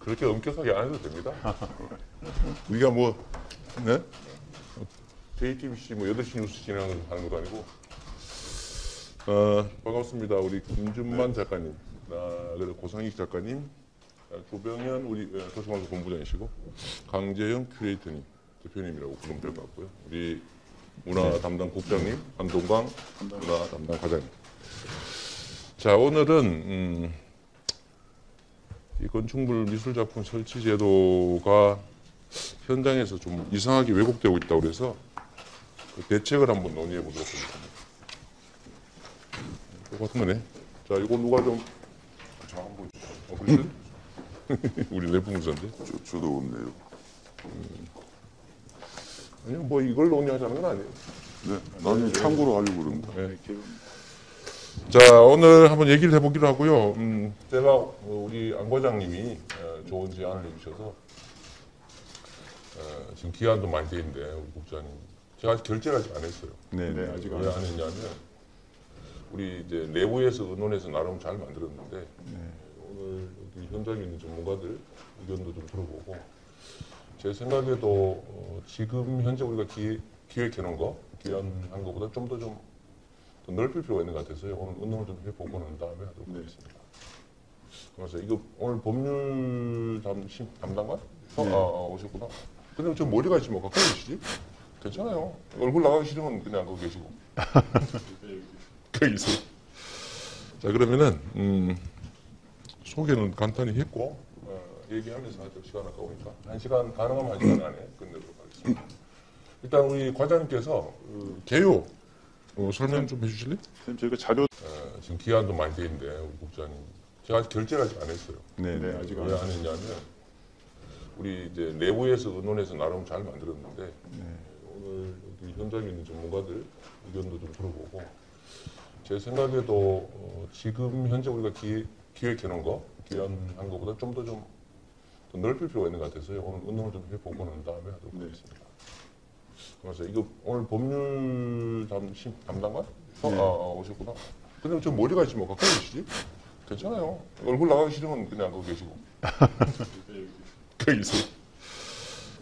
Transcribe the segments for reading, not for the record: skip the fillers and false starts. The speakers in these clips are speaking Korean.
그렇게 엄격하게 안 해도 됩니다. 우리가 뭐, 네? JTBC 뭐 8시 뉴스 진행하는 것도 아니고. 반갑습니다. 우리 김준만 작가님, 그리고 고상익 작가님, 조병현 우리 도시방송 본부장이시고, 강재영 큐레이터님, 대표님이라고 부르면 될 것 같고요. 우리 문화 담당 국장님, 한동광 문화 담당 과장님. 자, 오늘은 이 건축물 미술작품 설치 제도가 현장에서 좀 이상하게 왜곡되고 있다고 그래서 그 대책을 한번 논의해 보도록 하겠습니다. 똑같은 거네. 자, 이거 누가 좀, 자, 한번 보시죠. 우리 내부문서인데. 저도 없네요. 아니요, 뭐 이걸 논의하자는 건 아니에요. 네, 나는 참고로 하려고 그럽니다. 네. 자, 오늘 한번 얘기를 해보기로 하고요. 제가 우리 안 과장님이 좋은 제안을 해주셔서 지금 기한도 많이 돼 있는데 우리 국장님, 제가 아직 결제를 아직 안 했어요. 네, 아직 왜 안 했냐면 우리 이제 내부에서 의논해서 나름 잘 만들었는데 오늘 여기 현장에 있는 전문가들 의견도 좀 들어보고 제 생각에도 지금 현재 우리가 기획해 놓은 거, 기한한 것보다 좀 더 더 넓힐 필요가 있는 것 같아서요. 오늘 의논을 좀 해보고 난 다음에 하도록 하겠습니다. 그래서 이거 오늘 법률 담당관? 오셨구나. 근데 저 머리가 있지 뭐 가까이 계시지? 괜찮아요. 얼굴 나가기 싫으면 그냥 거기 계시고. 거기 있어요. 자, 그러면은 소개는 간단히 했고 얘기하면서 하죠. 시간 아까우니까. 1시간, 가능하면 1시간 안에 끝내도록 하겠습니다. 일단 우리 과장님께서 개요 설명 좀 해주실래요? 선생님, 저희가 자료 지금 기한도 많이 돼 있는데 우리 국장님, 제가 아직 결제를 아직 안 했어요. 네, 아직 왜 안 했냐면 우리 이제 내부에서 의논해서 나름 잘 만들었는데 오늘 여기 현장에 있는 전문가들 의견도 좀 들어보고 제 생각에도 지금 현재 우리가 기획해 놓은 거, 기한한 것보다 좀 더 넓힐 필요가 있는 것 같아서요. 오늘 의논을 좀 해보고 난 다음에 하도록 하겠습니다. 그래서 이거 오늘 법률 담당관? 오셨구나. 근데 저 머리가 있지 뭐 가까이 계시지? 괜찮아요. 얼굴 나가기 싫으면 그냥 거기 계시고. 거기 있어요.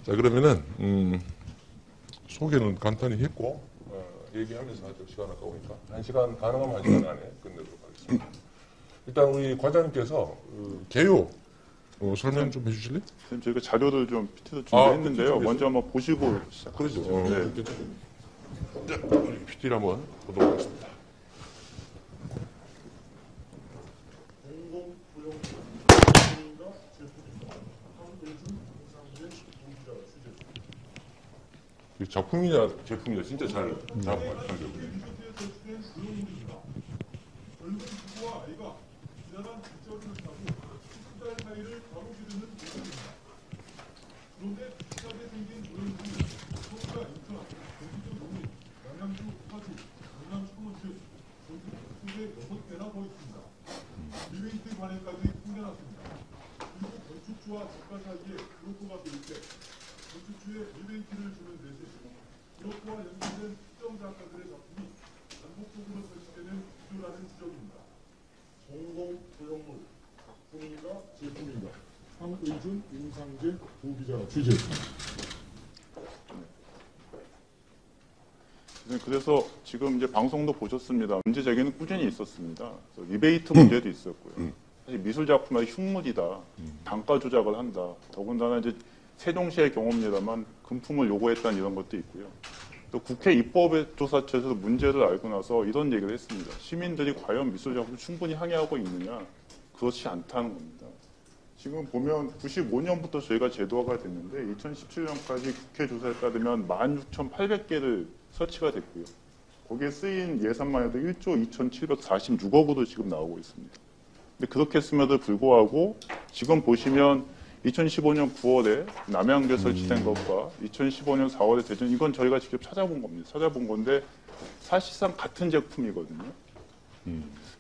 자, 그러면은 소개는 간단히 했고 얘기하면서 하죠. 시간 아까우니까. 1시간, 가능하면 1시간 안에 끝내도록 하겠습니다. 일단 우리 과장님께서 개요 설명 좀 해주실래요? 선생님, 저희가 자료를 좀 PT도 준비했는데요. 먼저 한번 보시고 그러죠. 네. 자, 우리 PT를 한번 보도록 하겠습니다. 작품이냐 제품이냐 진짜 잘 잡은 것 같아요. 그런데 비슷하게 생긴 오염물이 서울과 인천, 경기도 농민, 남양주 파주, 강남 창원시, 전국 속에 6개나 더 있습니다. 리베이트 관행까지 풍겨났습니다. 그리고 건축주와 작가 사이에 브로커가 될 때 건축주에 리베이트를 주는 대신 브로커와 연결된 특정 작가들의 작품이 반복적으로 설치되는 구조라는 지적입니다. 공공소형물, 작품인가 제품인가? 황의준, 윤상재 부기자 취재. 그래서 지금 이제 방송도 보셨습니다. 문제 제기는 꾸준히 있었습니다. 그래서 리베이트 문제도 있었고요. 사실 미술 작품의 흉물이다, 단가 조작을 한다. 더군다나 이제 세종시의 경우입니다만 금품을 요구했다는 이런 것도 있고요. 또 국회 입법조사처에서 문제를 알고 나서 이런 얘기를 했습니다. 시민들이 과연 미술 작품을 충분히 항의하고 있느냐? 그렇지 않다는 겁니다. 지금 보면 95년부터 저희가 제도화가 됐는데 2017년까지 국회 조사에 따르면 16,800개를 설치가 됐고요. 거기에 쓰인 예산만 해도 1조 2,746억으로 지금 나오고 있습니다. 근데 그렇게 했음에도 불구하고 지금 보시면 2015년 9월에 남양주에 설치된 것과 2015년 4월에 대전, 이건 저희가 직접 찾아본 겁니다. 찾아본 건데 사실상 같은 제품이거든요.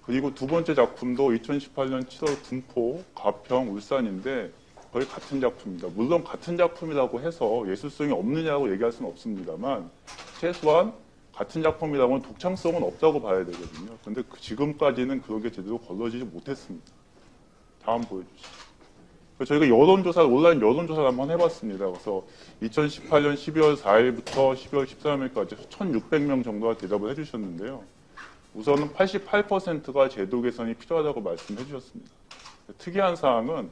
그리고 두 번째 작품도 2018년 7월 군포, 가평, 울산인데 거의 같은 작품입니다. 물론 같은 작품이라고 해서 예술성이 없느냐고 얘기할 수는 없습니다만 최소한 같은 작품이라고는 독창성은 없다고 봐야 되거든요. 근데 지금까지는 그런 게 제대로 걸러지지 못했습니다. 다음 보여주시죠. 저희가 여론조사, 온라인 여론조사를 한번 해봤습니다. 그래서 2018년 12월 4일부터 12월 13일까지 1,600명 정도가 대답을 해주셨는데요. 우선은 88%가 제도 개선이 필요하다고 말씀해 주셨습니다. 특이한 사항은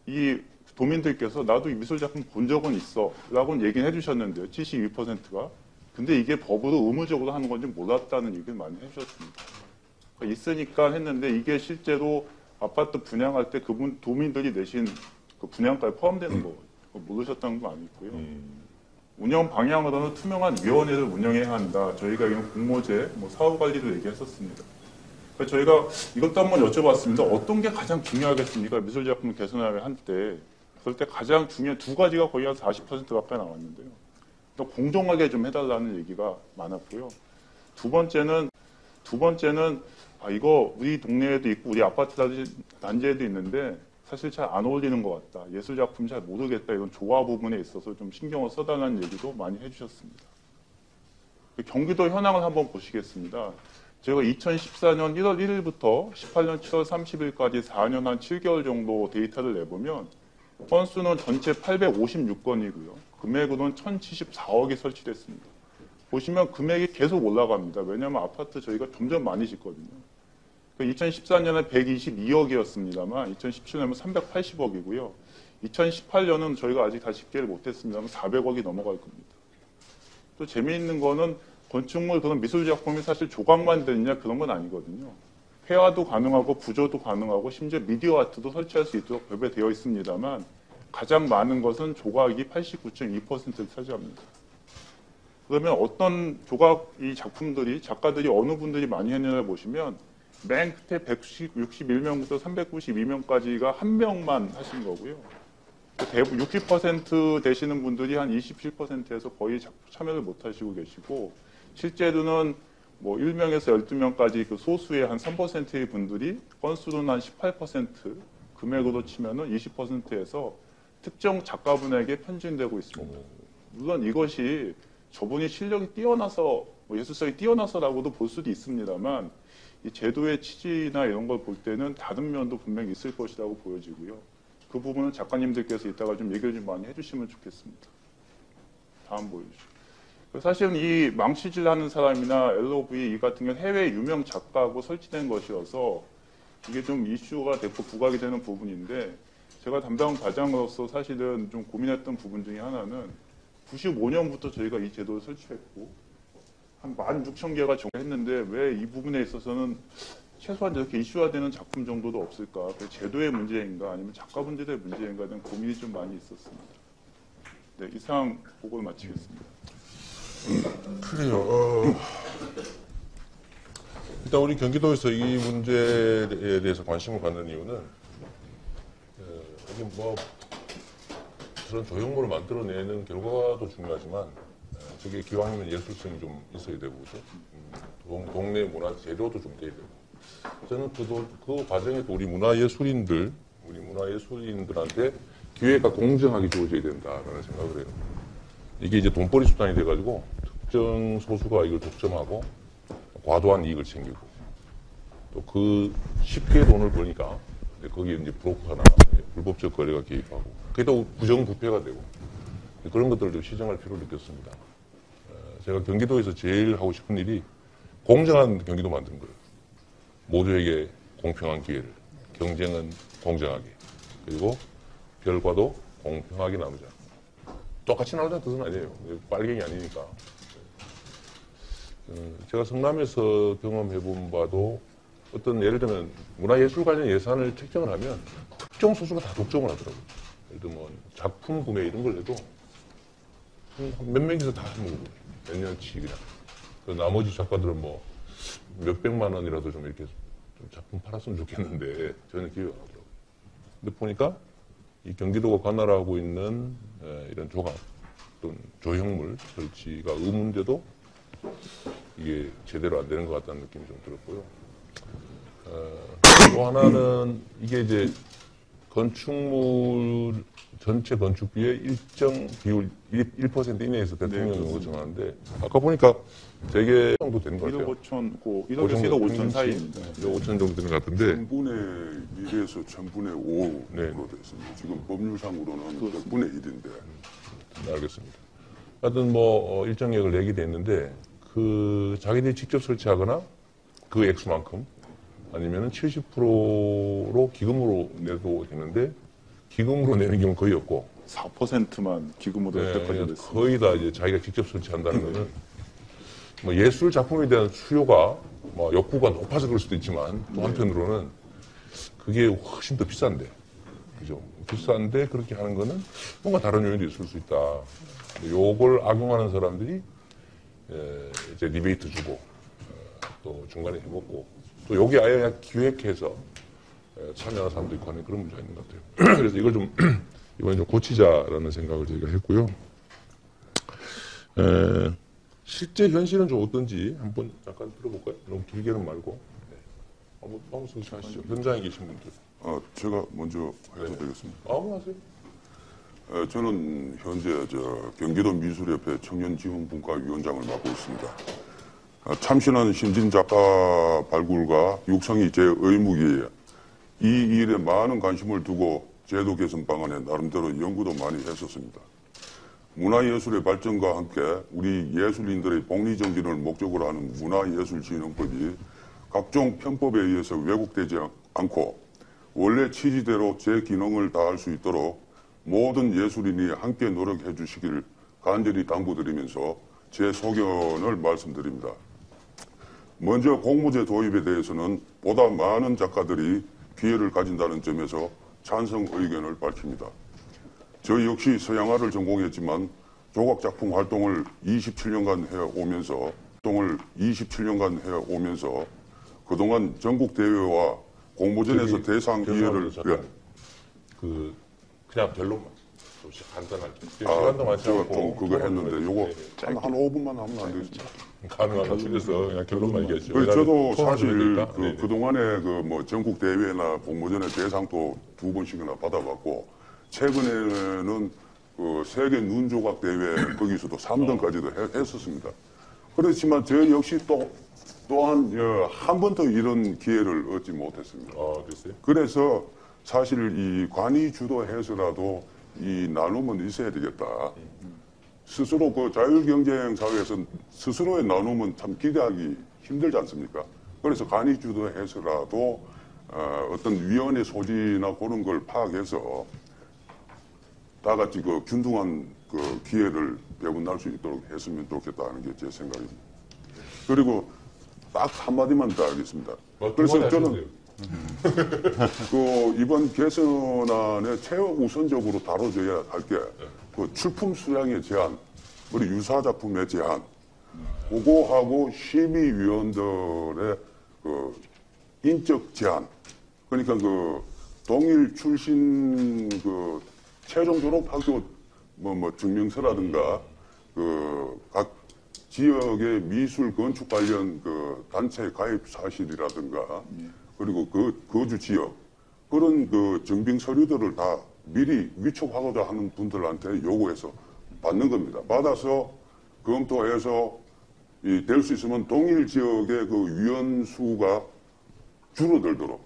이 도민들께서 나도 이 미술작품 본 적은 있어 라고는 얘기는 해주셨는데요. 72%가. 근데 이게 법으로 의무적으로 하는 건지 몰랐다는 얘기를 많이 해주셨습니다. 그러니까 있으니까 했는데 이게 실제로 아파트 분양할 때 그분 도민들이 내신 그 분양가에 포함되는 거 모르셨다는 거 아니고요. 운영 방향으로는 투명한 위원회를 운영해야 한다. 저희가 이건 공모제, 사후 관리도 얘기했었습니다. 그래서 저희가 이것도 한번 여쭤봤습니다. 어떤 게 가장 중요하겠습니까? 미술 작품을 개선하려 할 때. 그럴 때 가장 중요한 두 가지가 거의 한 40% 가까이 나왔는데요. 또 공정하게 좀 해달라는 얘기가 많았고요. 두 번째는 이거 우리 동네에도 있고 우리 아파트 단지에도 있는데 사실 잘 안 어울리는 것 같다. 예술 작품 잘 모르겠다. 이런 조화 부분에 있어서 좀 신경을 써달라는 얘기도 많이 해주셨습니다. 경기도 현황을 한번 보시겠습니다. 제가 2014년 1월 1일부터 18년 7월 30일까지 4년 한 7개월 정도 데이터를 내보면 건수는 전체 856건이고요. 금액으로는 1,074억이 설치됐습니다. 보시면 금액이 계속 올라갑니다. 왜냐하면 아파트 저희가 점점 많이 짓거든요. 2014년에 122억이었습니다만 2017년은 380억이고요. 2018년은 저희가 아직 다 집계를 못했습니다만 400억이 넘어갈 겁니다. 또 재미있는 거는 건축물 그런 미술 작품이 사실 조각만 되느냐 그런 건 아니거든요. 회화도 가능하고 부조도 가능하고 심지어 미디어 아트도 설치할 수 있도록 배배되어 있습니다만 가장 많은 것은 조각이 89.2%를 차지합니다. 그러면 어떤 조각 이 작품들이 작가들이 어느 분들이 많이 했느냐를 보시면 맨 끝에 161명부터 392명까지가 한 명만 하신 거고요. 대부분 60% 되시는 분들이 한 27%에서 거의 참여를 못 하시고 계시고 실제로는 1명에서 12명까지 그 소수의 한 3%의 분들이 건수로는 한 18% 금액으로 치면은 20%에서 특정 작가분에게 편중되고 있습니다. 물론 이것이 저분이 실력이 뛰어나서 예술성이 뛰어나서라고도 볼 수도 있습니다만 이 제도의 취지나 이런 걸 볼 때는 다른 면도 분명히 있을 것이라고 보여지고요. 그 부분은 작가님들께서 이따가 좀 얘기를 좀 많이 해주시면 좋겠습니다. 다음 보여주시죠. 사실은 이 망치질 하는 사람이나 LOV 같은 경우는 해외 유명 작가하고 설치된 것이어서 이게 좀 이슈가 됐고 부각이 되는 부분인데 제가 담당 과장으로서 사실은 좀 고민했던 부분 중에 하나는 95년부터 저희가 이 제도를 설치했고 한 16,000개가 정했는데 왜 이 부분에 있어서는 최소한 저렇게 이슈화되는 작품 정도도 없을까? 제도의 문제인가 아니면 작가분들의 문제인가 등 고민이 좀 많이 있었습니다. 네, 이상 보고를 마치겠습니다. 그래요. 일단 우리 경기도에서 이 문제에 대해서 관심을 갖는 이유는 이게 그런 조형물을 만들어내는 결과도 중요하지만 저게 기왕이면 예술성이 좀 있어야 되고 그죠? 동네 문화 재료도 좀 돼야 되고 저는 그 과정에 또 우리 문화예술인들한테 기회가 공정하게 주어져야 된다라는 생각을 해요. 이게 이제 돈벌이 수단이 돼가지고 특정 소수가 이걸 독점하고 과도한 이익을 챙기고 또 그 쉽게 돈을 버니까 거기에 이제 브로커나 불법적 거래가 개입하고 그게 또 부정부패가 되고 그런 것들을 좀 시정할 필요를 느꼈습니다. 제가 경기도에서 제일 하고 싶은 일이 공정한 경기도 만드는 거예요. 모두에게 공평한 기회를, 경쟁은 공정하게, 그리고 결과도 공평하게 나누자. 똑같이 나누자는 뜻은 아니에요. 빨갱이 아니니까. 제가 성남에서 경험해본 바도 어떤 예를 들면 문화예술 관련 예산을 책정을 하면 특정 소수가 다 독점을 하더라고요. 예를 들면 작품 구매 이런 걸 해도 몇 명이서 다 하는 거고 몇 년치 그냥. 나머지 작가들은 몇백만 원이라도 좀 이렇게 좀 작품 팔았으면 좋겠는데 저는 기회가 안 하더라고요. 근데 보니까 이 경기도가 관할하고 있는 이런 조각 또는 조형물 설치가 의문인데도 이게 제대로 안 되는 것 같다는 느낌이 좀 들었고요. 또 하나는 이게 이제 건축물 전체 건축비의 일정 비율 1% 이내에서 대통령이 네, 정하는데 아까 보니까 되게 정도 되는 것 같아요. 1억 5천, 1억에서 1억 5천 사이입니다. 1억 5천 정도 되는 것 같은데 1000분의 1에서 1000분의 5로 네. 됐습니다. 지금 법률상으로는 100분의 1인데. 네, 알겠습니다. 하여튼 뭐 일정 계획을 내게 됐는데 그 자기들이 직접 설치하거나 그 액수만큼 아니면은 70%로 기금으로 내도 되는데 기금으로 내는 경우는 거의 없고 4%만 기금으로 여태까지 됐습니다. 거의 다 이제 자기가 직접 설치한다는 거는 뭐 예술 작품에 대한 수요가 뭐 욕구가 높아서 그럴 수도 있지만 또 한편으로는 그게 훨씬 더 비싼데 그죠? 비싼데 그렇게 하는 거는 뭔가 다른 요인도 있을 수 있다. 요걸 악용하는 사람들이 이제 리베이트 주고 또 중간에 해먹고 또 여기 아예 기획해서 참여하는 사람도 있고 하는 그런 문제가 있는 것 같아요. 그래서 이걸 좀 이번에 좀 고치자라는 생각을 저희가 했고요. 실제 현실은 좀 어떤지 한번 잠깐 들어볼까요? 너무 길게는 말고. 네. 한번 방송 하시죠. 현장에 계신 분들. 제가 먼저 해도 되겠습니다. 아무 하세요. 저는 현재 경기도 미술협회 청년지원분과위원장을 맡고 있습니다. 참신한 신진 작가 발굴과 육성이 제 의무기에 이 일에 많은 관심을 두고 제도 개선 방안에 나름대로 연구도 많이 했었습니다. 문화예술의 발전과 함께 우리 예술인들의 복리정진을 목적으로 하는 문화예술진흥법이 각종 편법에 의해서 왜곡되지 않고 원래 취지대로 제 기능을 다할 수 있도록 모든 예술인이 함께 노력해 주시길 간절히 당부드리면서 제 소견을 말씀드립니다. 먼저 공모제 도입에 대해서는 보다 많은 작가들이 기회를 가진다는 점에서 찬성 의견을 밝힙니다. 저 역시 서양화를 전공했지만 조각작품 활동을 27년간 해오면서 그동안 전국 대회와 공모전에서 대상 기회를 그냥 결론만 좀 간단하게 시간도 많지 않고 좀 그거 했는데 요거 한 5분만 하면 안 되겠습니까? 가능하면 줄여서 그냥 결론만 얘기하시죠. 저도 사실 그동안에 뭐 전국 대회나 공모전에 대상도 2번씩이나 받아봤고 최근에는 그 세계 눈조각 대회 거기서도 3등까지도 했었습니다. 그렇지만 저 역시 또한 한 번도 이런 기회를 얻지 못했습니다. 글쎄요? 그래서 사실 이 관이 주도해서라도 이 나눔은 있어야 되겠다. 스스로 그 자율경쟁 사회에서 스스로의 나눔은 참 기대하기 힘들지 않습니까? 그래서 관이 주도해서라도 어떤 위원회 소지나 그런 걸 파악해서 다 같이 그 균등한 그 기회를 배분할 수 있도록 했으면 좋겠다는 게 제 생각입니다. 그리고 딱 한마디만 더 하겠습니다. 그래서 저는 그 이번 개선안에 최우선적으로 다뤄져야 할 게 그 출품 수량의 제한, 그리고 유사 작품의 제한, 그거하고 심의위원들의 그 인적 제한, 그러니까 그 동일 출신 그 최종 졸업학교 뭐 증명서라든가 그 각 지역의 미술 건축 관련 그 단체 가입 사실이라든가 그리고 그 거주 지역 그런 그 증빙 서류들을 다 미리 위촉하고자 하는 분들한테 요구해서 받는 겁니다. 받아서 검토해서 될 수 있으면 동일 지역의 그 위원 수가 줄어들도록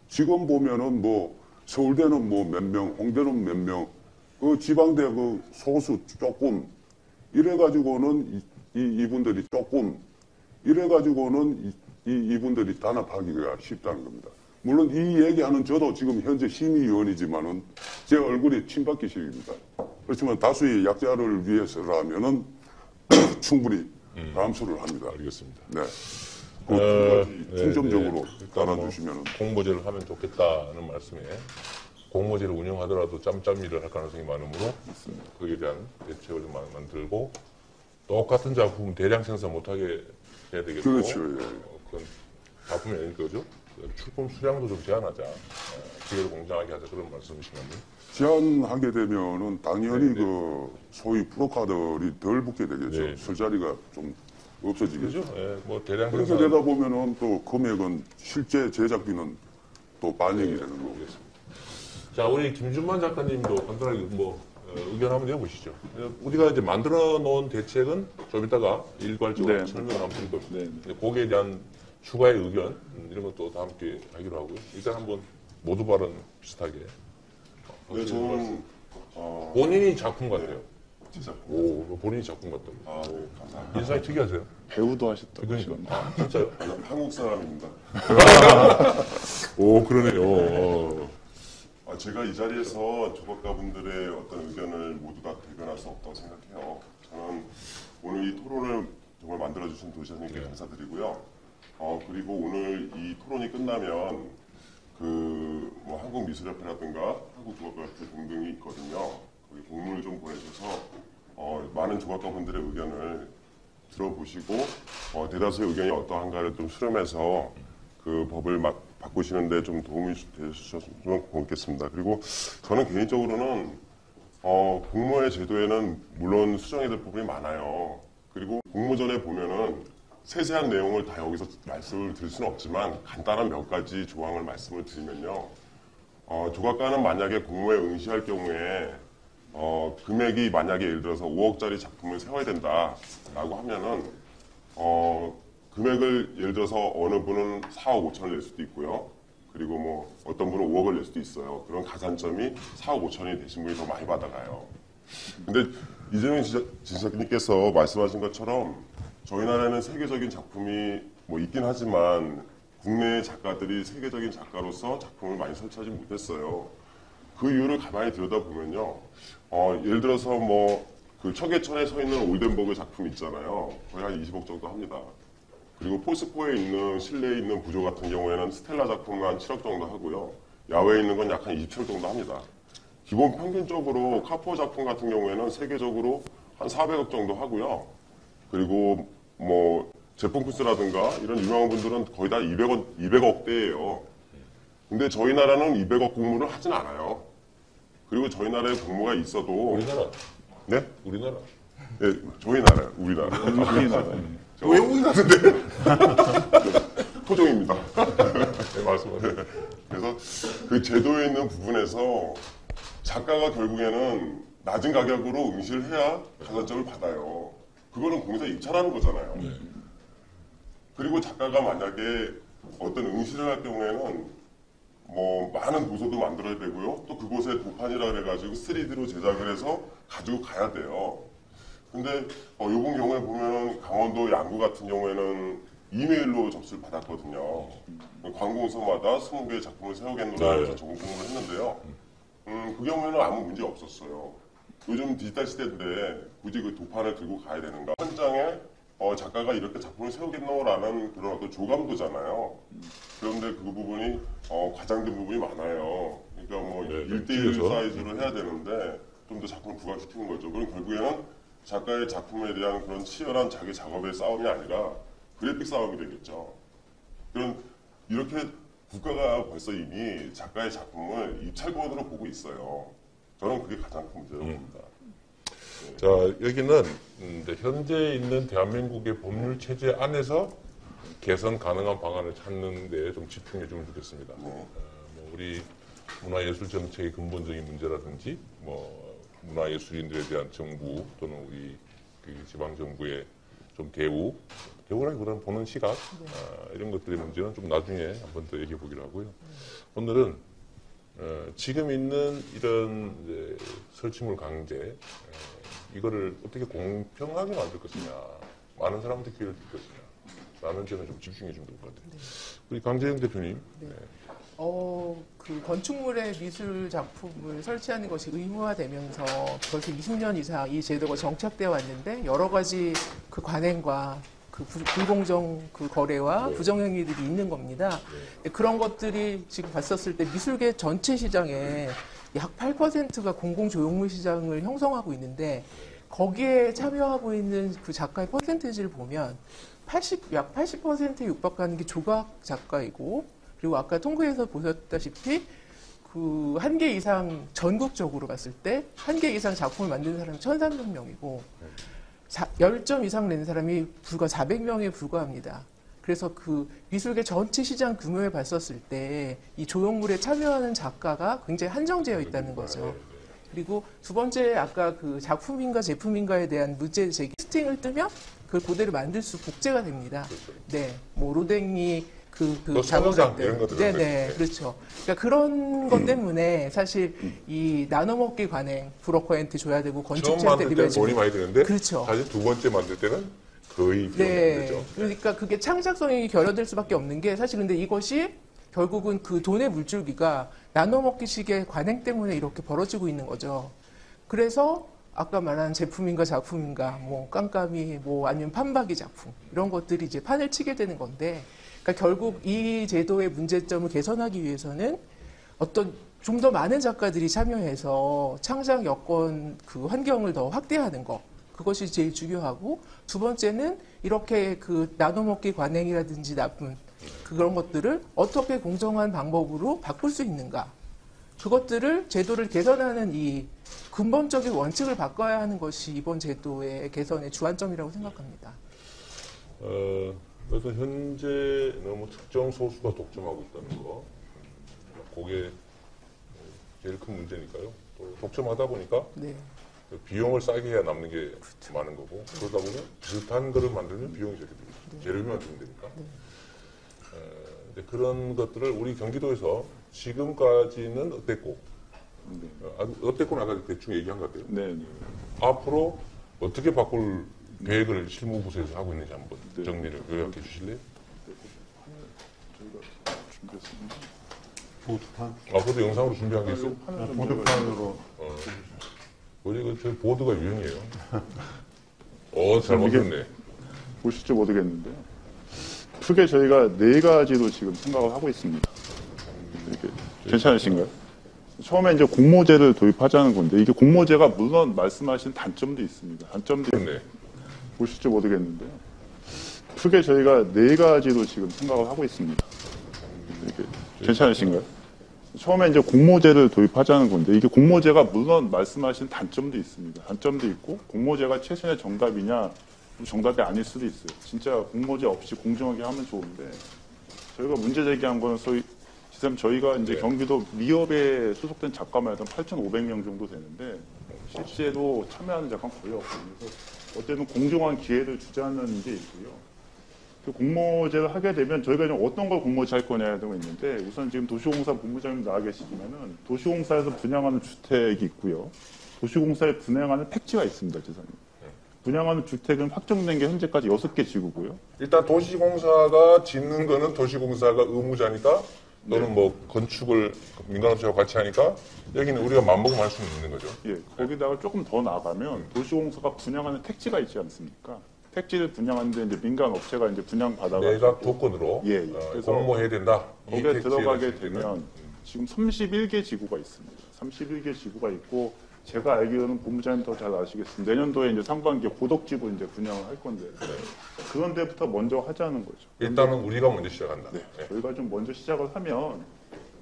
지금 보면은 뭐 서울대는 뭐 몇 명, 홍대는 몇 명, 그 지방대 그 소수 조금 이래가지고는 이분들이 조금 이래가지고는 이분들이 단합하기가 쉽다는 겁니다. 물론 이 얘기하는 저도 지금 현재 심의위원이지만은 제 얼굴이 침받기식입니다. 그렇지만 다수의 약자를 위해서라면은 충분히 감수를 합니다. 알겠습니다. 네. 그 중점적으로 따라주시면은 공모제를 하면 좋겠다는 말씀에 공모제를 운영하더라도 짬짬이를 할 가능성이 많으므로 거기에 대한 대책을 좀 만들고 똑같은 작품 대량 생산 못하게 해야 되겠고 그렇죠. 그건 작품이 아닐 거죠. 출품 수량도 좀 제한하자. 기회를 공정하게 하자 그런 말씀이시군요. 제한하게 되면은 당연히 그 소위 프로카들이 덜 붙게 되겠죠. 네. 설 자리가 좀 없어지겠죠. 그렇죠. 뭐 대량 그렇게 생산 되다 보면은 또 금액은 실제 제작비는 또 반영이 되는 거고. 자, 우리 김준만 작가님도 간단하게 의견 한번 내보시죠. 우리가 이제 만들어 놓은 대책은 좀 이따가 일괄적으로 네. 설명을 한번 드릴 겁니다. 네. 근데 거기에 대한 추가의 의견 이런 것도 다 함께 하기로 하고요. 일단 한번 모두 발언 비슷하게. 네, 저는 본인이 작품 같아요. 진짜 오, 본인이 작품 같다고. 네, 감사합니다. 인상이 특이하세요. 배우도 하셨다고. 그러니까. 아, 진짜요? 한국 사람입니다. 오, 그러네요. 제가 이 자리에서 조각가분들의 어떤 의견을 모두 다 대변할 수 없다고 생각해요. 저는 오늘 이 토론을 정말 만들어주신 도시장님께 감사드리고요. 그리고 오늘 이 토론이 끝나면 뭐 한국미술협회라든가 한국조각가협회 등등이 있거든요. 거기 공문을 좀 보내줘서 많은 조각가분들의 의견을 들어보시고 대다수의 의견이 어떠한가를 좀 수렴해서 그 법을 바꾸시는데 좀 도움이 되셨으면 고맙겠습니다. 그리고 저는 개인적으로는 공무원의 제도에는 물론 수정해야 될 부분이 많아요. 그리고 공모전에 보면은 세세한 내용을 다 여기서 말씀을 드릴 수는 없지만 간단한 몇 가지 조항을 말씀을 드리면요. 조각가는 만약에 공모에 응시할 경우에 금액이 만약에 예를 들어서 5억짜리 작품을 세워야 된다라고 하면은 금액을 예를 들어서 어느 분은 4억 5천을 낼 수도 있고요. 그리고 뭐 어떤 분은 5억을 낼 수도 있어요. 그런 가산점이 4억 5천이 되신 분이 더 많이 받아가요. 근데 이재명 지사님께서 말씀하신 것처럼 저희 나라에는 세계적인 작품이 뭐 있긴 하지만 국내 작가들이 세계적인 작가로서 작품을 많이 설치하지 못했어요. 그 이유를 가만히 들여다보면요. 예를 들어서 뭐 그 청계천에 서 있는 올덴버그 작품 있잖아요. 거의 한 20억 정도 합니다. 그리고 포스코에 있는 실내에 있는 부조 같은 경우에는 스텔라 작품은 한 7억 정도 하고요. 야외에 있는 건 약 한 27억 정도 합니다. 기본 평균적으로 카포 작품 같은 경우에는 세계적으로 한 400억 정도 하고요. 그리고 뭐 제품쿠스라든가 이런 유명한 분들은 거의 다 200억대예요. 근데 저희 나라는 200억 공모를 하진 않아요. 그리고 저희 나라에 공모가 있어도 우리나라. 네? 우리나라. 네, 저희 나라요. 우리나라. 우리나라. 왜 우리나라인데? 토종입니다. 네, 말씀하세요. 그래서 그 제도에 있는 부분에서 작가가 결국에는 낮은 가격으로 응시를 해야 가산점을 받아요. 그거는 공사 입찰하는 거잖아요. 그리고 작가가 만약에 어떤 응시를 할 경우에는 뭐 많은 도서도 만들어야 되고요. 또 그곳에 도판이라 그래가지고 3D로 제작을 해서 가지고 가야 돼요. 근데 이번 경우에 보면 강원도 양구 같은 경우에는 이메일로 접수를 받았거든요. 관공서마다 20개의 작품을 세우겠노라 해서 전공을 했는데요. 그 경우에는 아무 문제 없었어요. 요즘 디지털 시대인데 굳이 그 도판을 들고 가야 되는가? 현장에 작가가 이렇게 작품을 세우겠노라는 그런 어떤 조감도잖아요. 그런데 그 부분이 과장된 부분이 많아요. 그러니까 뭐 1대1 사이즈로 해야 되는데 좀 더 작품을 부각시키는 거죠. 그럼 결국에는 작가의 작품에 대한 그런 치열한 자기 작업의 싸움이 아니라 그래픽 싸움이 되겠죠. 이렇게 국가가 벌써 이미 작가의 작품을 입찰권으로 보고 있어요. 저는 그게 가장 큰 문제라고 봅니다. 자, 여기는 이제 현재 있는 대한민국의 법률 체제 안에서 개선 가능한 방안을 찾는 데 좀 집중해 주면 좋겠습니다. 뭐 우리 문화예술 정책의 근본적인 문제라든지 뭐 문화예술인들에 대한 정부 또는 우리 그 지방정부의 좀 대우라기보다는 보는 시각 이런 것들의 문제는 좀 나중에 한 번 더 얘기해 보기로 하고요. 오늘은 지금 있는 이런 이제 설치물 강제 이거를 어떻게 공평하게 만들 것이냐, 많은 사람한테 기회를 줄 것이냐 라는 점에 좀 집중해 주면 될 것 같아요. 우리 강재영 대표님. 네. 그 건축물의 미술 작품을 설치하는 것이 의무화되면서 벌써 20년 이상 이 제도가 정착되어 왔는데 여러 가지 그 관행과 그 불공정 그 거래와 부정행위들이 있는 겁니다. 그런 것들이 지금 봤었을 때 미술계 전체 시장에 약 8%가 공공조형물 시장을 형성하고 있는데 거기에 참여하고 있는 그 작가의 퍼센테이지를 보면 약 80%에 육박하는 게 조각 작가이고 그리고 아까 통계에서 보셨다시피 그 한 개 이상 전국적으로 봤을 때 한 개 이상 작품을 만드는 사람이 1,300명이고 10점 이상 낸 사람이 불과 400명에 불과합니다. 그래서 그 미술계 전체 시장 규모에 봤었을 때 이 조형물에 참여하는 작가가 굉장히 한정되어 있다는 거죠. 그리고 두 번째 아까 그 작품인가 제품인가에 대한 문제 제기 스팅을 뜨면 그걸 그대로 만들 수 복제가 됩니다. 네, 뭐 로댕이 또 선호상 이런 것들. 네네, 그렇죠. 그러니까 그런 것 때문에 사실 이 나눠먹기 관행 브로커한테 줘야 되고 처음 건축주한테 만들 때는 드려야 돈이 많이 드는데 그렇죠. 사실 두 번째 만들 때는 거의 비용이 안 네, 되죠. 그러니까 그게 창작성이 결여될 수밖에 없는 게 사실 근데 이것이 결국은 그 돈의 물줄기가 나눠먹기식의 관행 때문에 이렇게 벌어지고 있는 거죠. 그래서 아까 말한 제품인가 작품인가, 뭐 깜깜이, 뭐 아니면 판박이 작품 이런 것들이 이제 판을 치게 되는 건데, 그러니까 결국 이 제도의 문제점을 개선하기 위해서는 어떤 좀 더 많은 작가들이 참여해서 창작 여건 그 환경을 더 확대하는 것. 그것이 제일 중요하고, 두 번째는 이렇게 그 나눠먹기 관행이라든지 나쁜 그런 것들을 어떻게 공정한 방법으로 바꿀 수 있는가. 그것들을 제도를 개선하는 이 근본적인 원칙을 바꿔야 하는 것이 이번 제도의 개선의 주안점이라고 생각합니다. 그래서 현재 너무 특정 소수가 독점하고 있다는 거, 그게 제일 큰 문제니까요. 또 독점하다 보니까 네. 비용을 싸게 해야 남는 게 많은 거고, 그러다 보면 비슷한 거를 만들면 비용이 적게 들죠. 재료비만 주면 되니까. 이제 그런 것들을 우리 경기도에서 지금까지는 어땠고, 어땠고는 아까 대충 얘기한 것 같아요. 네. 앞으로 어떻게 바꿀 계획을 실무부서에서 하고 있는지 한번 정리를 요약해 주실래요? 저희가 준비했습니다. 보드판? 그것도 영상으로 준비한 게 있어요? 보드판으로. 우리 저 보드가 유행이에요. 잘 만들었네. 보실지 모르겠는데요. 크게 저희가 4가지로 지금 생각을 하고 있습니다. 이렇게 괜찮으신가요? 처음에 이제 공모제를 도입하자는 건데, 이게 공모제가 물론 말씀하신 단점도 있습니다. 단점도 그렇네. 보실지 모르겠는데요. 크게 저희가 4가지로 지금 생각을 하고 있습니다. 이렇게 괜찮으신가요? 처음에 이제 공모제를 도입하자는 건데, 이게 공모제가 물론 말씀하신 단점도 있습니다. 단점도 있고, 공모제가 최선의 정답이냐, 정답이 아닐 수도 있어요. 진짜 공모제 없이 공정하게 하면 좋은데, 저희가 문제 제기한 거는 소위, 지금 저희가 이제 경기도 미업에 소속된 작가만 해도 8,500명 정도 되는데, 실제로 참여하는 작가는 거의 없거든요. 그래서 어쨌든 공정한 기회를 주자는 게 있고요. 그 공모제를 하게 되면 저희가 이제 어떤 걸 공모제 할 거냐고 있는데, 우선 지금 도시공사 본부장님 나와 계시지만은 도시공사에서 분양하는 주택이 있고요. 도시공사에 분양하는 택지가 있습니다, 지사님. 분양하는 주택은 확정된 게 현재까지 6개 지구고요. 일단 도시공사가 짓는 거는 도시공사가 의무자니까, 또는 뭐 건축을 민간업체와 같이 하니까 여기는 우리가 맘먹으면 할 수는 있는 거죠. 예, 거기다가 조금 더 나가면 도시공사가 분양하는 택지가 있지 않습니까? 택지를 분양하는데 이제 민간 업체가 이제 분양 받아가지고 내각 조건으로 예. 그래서 공모해야 된다. 이 거기에 택지에 들어가게 대해서는. 되면 지금 31개 지구가 있습니다. 31개 지구가 있고 제가 알기로는 본부장님 더 잘 아시겠습니다. 내년도에 이제 상반기에 고덕지구 이제 분양을 할 건데 그런 데부터 먼저 하자는 거죠. 일단은 우리가 먼저 시작한다. 네, 예. 저희가 좀 먼저 시작을 하면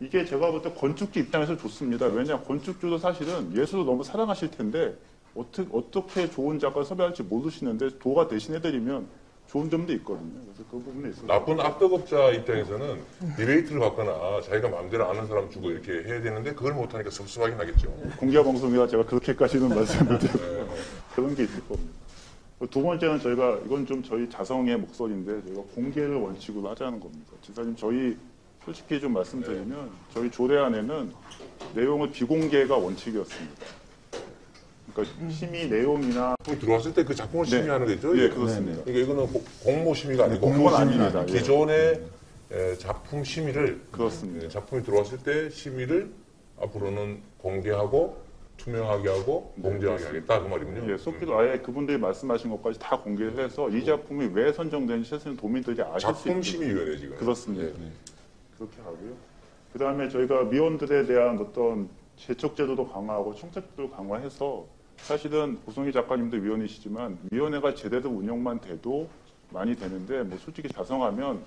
이게 제가 볼 때 건축주 입장에서 좋습니다. 왜냐 건축주도 사실은 예술을 너무 사랑하실 텐데 어떻게 좋은 작가를 섭외할지 모르시는데 도가 대신해드리면 좋은 점도 있거든요. 그래서 그 부분에 있어서 나쁜 악덕업자 입장에서는 리베이트를 받거나 자기가 마음대로 아는 사람 주고 이렇게 해야 되는데 그걸 못하니까 섭섭하긴 하겠죠. 공개 방송이라 제가 그렇게까지는 말씀을 드리고 그런 게 있을 겁니다. 두 번째는 저희가 이건 좀 저희 자성의 목소리인데 저희가 공개를 원칙으로 하자는 겁니다. 지사님 저희 솔직히 좀 말씀드리면 저희 조례안에는 내용을 비공개가 원칙이었습니다. 그러니까 심의 내용이나 작품이 들어왔을 때 그 작품을 네. 심의하는 거죠. 예, 그렇습니다. 그러니까 이거는 공모 심의가 아니고 공모는 아닙니다. 예. 기존의 작품 심의를 그렇습니다. 작품이 들어왔을 때 심의를 앞으로는 공개하고 투명하게 하고 공정하게 하겠다 그 말이군요. 예, 속기도 아예 그분들이 말씀하신 것까지 다 공개를 해서 이 작품이 왜 선정되는지 사실은 도민들이 아실 수 작품 있는 심의위원회 지금. 그렇습니다. 예. 그렇게 하고요. 그 다음에 저희가 미원들에 대한 어떤 재척제도도 강화하고 청탁제도도 강화해서 사실은 고성희 작가님도 위원이시지만 위원회가 제대로 운영만 돼도 많이 되는데 뭐 솔직히 자성하면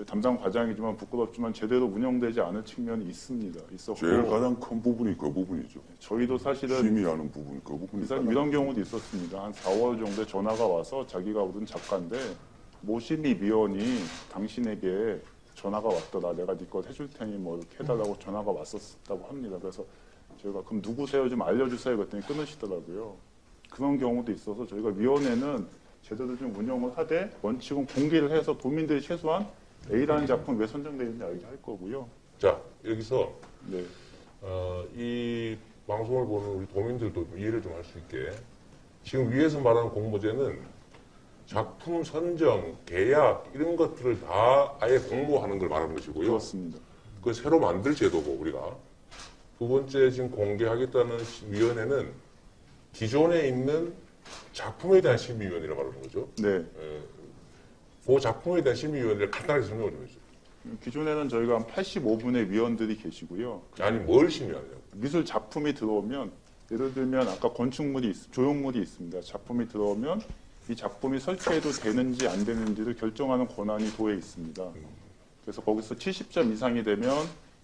담당 과장이지만 부끄럽지만 제대로 운영되지 않은 측면이 있습니다. 있었고 제일 가장 큰 부분이 그 부분이죠. 저희도 사실은 심의하는 부분이 그 부분이 이사님 이런 경우도 있었습니다. 한 4월 정도에 전화가 와서 자기가 오른 작가인데 모심이위원이 당신에게 전화가 왔더라. 내가 네 것 해줄 테니 뭐 이렇게 해달라고 전화가 왔었다고 합니다. 그래서 저희가 그럼 누구세요? 좀 알려주세요. 그랬더니 끊으시더라고요. 그런 경우도 있어서 저희가 위원회는 제대로 좀 운영을 하되 원칙은 공개를 해서 도민들이 최소한 A라는 작품 왜 선정되는지 알게 할 거고요. 자, 여기서 네. 이 방송을 보는 우리 도민들도 이해를 좀 할 수 있게 지금 위에서 말하는 공모제는 작품 선정, 계약 이런 것들을 다 아예 공모하는 걸 말하는 것이고요. 그렇습니다. 그 새로 만들 제도고 우리가 두 번째 지금 공개하겠다는 위원회는 기존에 있는 작품에 대한 심의위원회라고 말하는 거죠. 네. 그 작품에 대한 심의위원회를 간단하게 설명을 좀 해주세요. 기존에는 저희가 한 85분의 위원들이 계시고요. 아니 뭘 심의하냐고. 미술 작품이 들어오면 예를 들면 아까 건축물이 조형물이 있습니다. 작품이 들어오면 이 작품이 설치해도 되는지 안 되는지를 결정하는 권한이 도에 있습니다. 그래서 거기서 70점 이상이 되면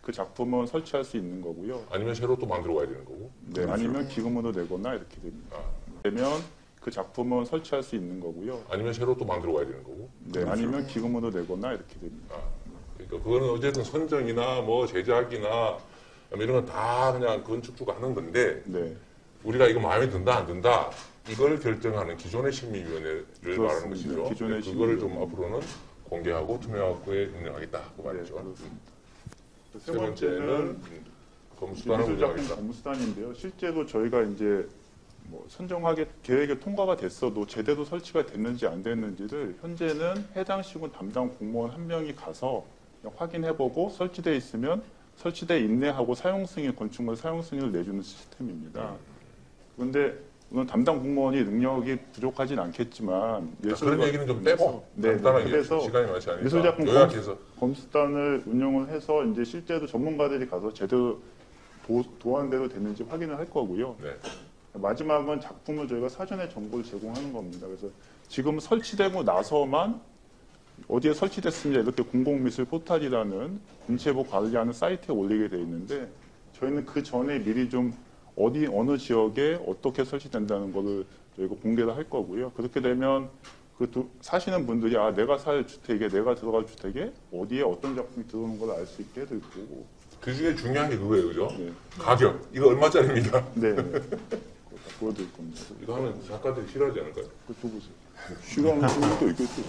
그 작품은 설치할 수 있는 거고요. 아니면 새로 또 만들어 와야 되는 거고. 네, 아니면 기금으로 내거나 이렇게 됩니다. 되면 그 작품은 설치할 수 있는 거고요. 아니면 새로 또 만들어 와야 되는 거고. 네, 아니면 기금으로 내거나 이렇게 됩니다. 그러니까 그거는 어쨌든 선정이나 뭐 제작이나 이런 건 다 그냥 건축주가 하는 건데 네, 우리가 이거 마음에 든다 안 든다 이걸 결정하는 기존의 심의위원회를 말하는 그렇습니다. 것이죠. 기존의 그거를 좀 심의위원회. 앞으로는 공개하고 투명하게 운영하겠다 그 네, 말이죠. 그렇습니다. 세 번째는 검수단을 미술작품 운영하겠다. 검수단인데요. 실제로 저희가 이제 뭐 선정하게 계획이 통과가 됐어도 제대로 설치가 됐는지 안 됐는지를 현재는 해당 시군 담당 공무원 한 명이 가서 그냥 확인해보고 설치돼 있으면 설치돼 있네 하고 사용 승인 건축물 사용 승인을 내주는 시스템입니다. 그런데 물론 담당 공무원이 능력이 부족하진 않겠지만 그런 얘기는 좀 빼고 네, 간단하게 그래서 시간이 많지 않으니까 미술작품 요약해서 검수단을 운영을 해서 이제 실제로 전문가들이 가서 제대로 도안대로 됐는지 확인을 할 거고요. 네. 마지막은 작품을 저희가 사전에 정보를 제공하는 겁니다. 그래서 지금 설치되고 나서만 어디에 설치됐습니다. 이렇게 공공미술 포탈이라는 문체부 관리하는 사이트에 올리게 돼 있는데 저희는 그 전에 미리 좀 어느 지역에 어떻게 설치된다는 거를 저희가 공개를 할 거고요. 그렇게 되면 사시는 분들이 내가 살 주택에 내가 들어갈 주택에 어디에 어떤 작품이 들어오는 걸 알 수 있게 될 거고. 그 중에 중요한 게 그거예요, 그죠? 네. 가격. 이거 얼마짜리입니다. 네. 그거 다 보여드릴 겁니다. 이거 하면 작가들이 싫어하지 않을까요? 그거 줘보세요. 싫어하는 분들도 있겠죠.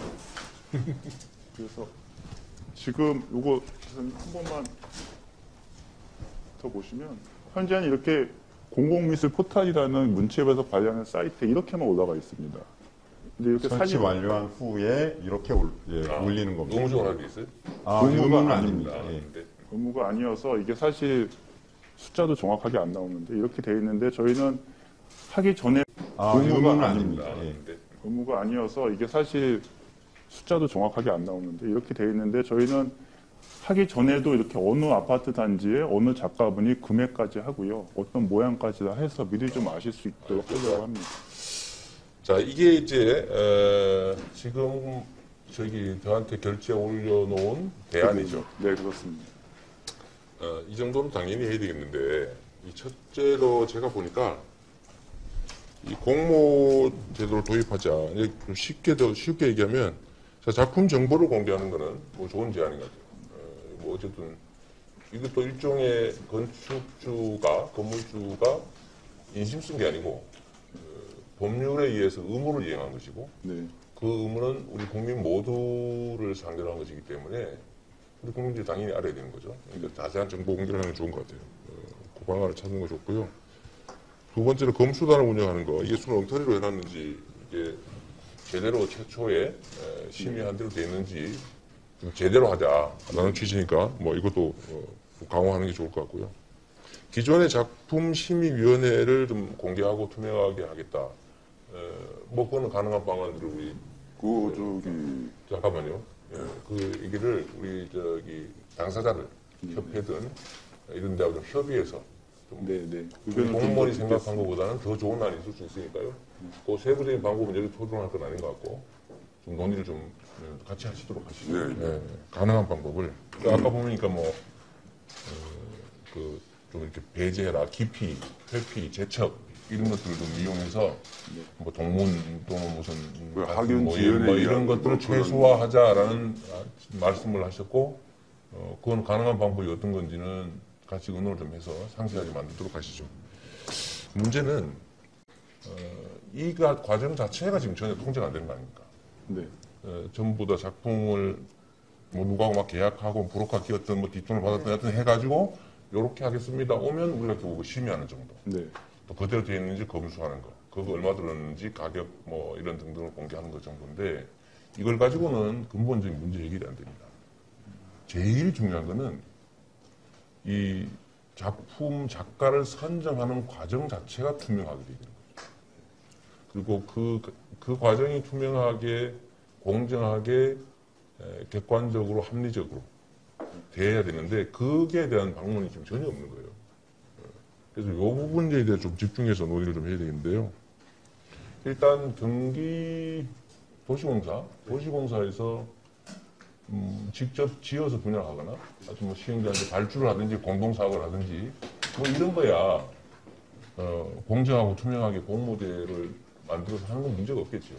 그래서 지금 요거 한 번만 더 보시면 현재는 이렇게 공공미술 포탈이라는 문체부에서 관리하는 사이트에 이렇게만 올라가 있습니다. 근데 이렇게 설치 완료한 후에 이렇게 올리는 겁니다. 의무적으로 하게 있어요? 의무는 아닙니다. 예. 근데 의무가 아니어서 이게 사실 숫자도 정확하게 안 나오는데 이렇게 돼 있는데 저희는 하기 전에 의무는 아닙니다. 예. 근데 의무가 아니어서 이게 사실 숫자도 정확하게 안 나오는데 이렇게 돼 있는데 저희는 하기 전에도 이렇게 어느 아파트 단지에 어느 작가분이 금액까지 하고요. 어떤 모양까지 다 해서 미리 좀 아실 수 있도록 하려고 합니다. 자, 이게 이제 지금 저한테 결제에 올려놓은 대안이죠. 네, 그렇습니다. 이 정도는 당연히 해야 되겠는데 이 첫째로 제가 보니까 이 공모 제도를 도입하자. 이제 좀 쉽게 얘기하면 자, 작품 정보를 공개하는 거는 뭐 좋은 제안인 것 같아요. 뭐 어쨌든 이것도 일종의 건물주가 인심 쓴 게 아니고 법률에 의해서 의무를 이행한 것이고 네. 그 의무는 우리 국민 모두를 상대로 한 것이기 때문에 우리 국민들이 당연히 알아야 되는 거죠. 그러니까 자세한 정보 공개를 하는 게 좋은 것 같아요. 그 방안을 찾는 거 좋고요. 두 번째로 검수단을 운영하는 거. 이게 순 엉터리로 해놨는지 이게 제대로 최초에 심의한 대로 돼 있는지 좀 제대로 하자라는 취지니까 뭐 이것도 강화하는 게 좋을 것 같고요. 기존의 작품 심의위원회를 좀 공개하고 투명하게 하겠다. 뭐 그거는 가능한 방안들을 우리 잠깐만요. 그 얘기를 우리 당사자들 협회든 이런 데하고 좀 협의해서 네. 공무원이 생각한 것보다는 더 좋은 날이 있을 수 있으니까요. 그 세부적인 방법은 여기 토론할 건 아닌 것 같고 좀 논의를 좀 같이 하시도록 하시죠. 네. 가능한 방법을. 아까 보니까 좀 이렇게 배제해라, 깊이, 회피, 재척 이런 것들을 좀 이용해서 뭐 동문 또는 무슨 그 같은 학연 뭐 지연에 이런 의한 것들을 뭐 그런- 최소화하자라는 말씀을 하셨고 그건 가능한 방법이 어떤 건지는 같이 의논을 좀 해서 상세하게 만들도록 하시죠. 문제는 이 과정 자체가 지금 전혀 통제가 안 되는 거 아닙니까? 네. 전부 다 작품을 뭐 누구하고 막 계약하고 브로커 끼었던 뭐 뒷돈을 받았던 하여튼 해가지고 요렇게 하겠습니다 오면 우리가 보고 심의하는 정도. 네. 또 그대로 되어 있는지 검수하는 거. 그거 얼마 들었는지 가격 뭐 이런 등등을 공개하는 것 정도인데 이걸 가지고는 근본적인 문제 해결이 안 됩니다. 제일 중요한 거는 이 작품 작가를 선정하는 과정 자체가 투명하게 되는 거죠. 그리고 그 과정이 투명하게 공정하게 객관적으로 합리적으로 돼야 되는데 그게 대한 방문이 지금 전혀 없는 거예요. 그래서 이 부분에 대해 좀 집중해서 논의를 좀 해야 되는데요. 일단 경기 도시공사에서 직접 지어서 분양하거나 아주 뭐 시행자한테 발주를 하든지 공동사업을 하든지 뭐 이런 거야 공정하고 투명하게 공모대를 만들어서 하는 건 문제가 없겠죠.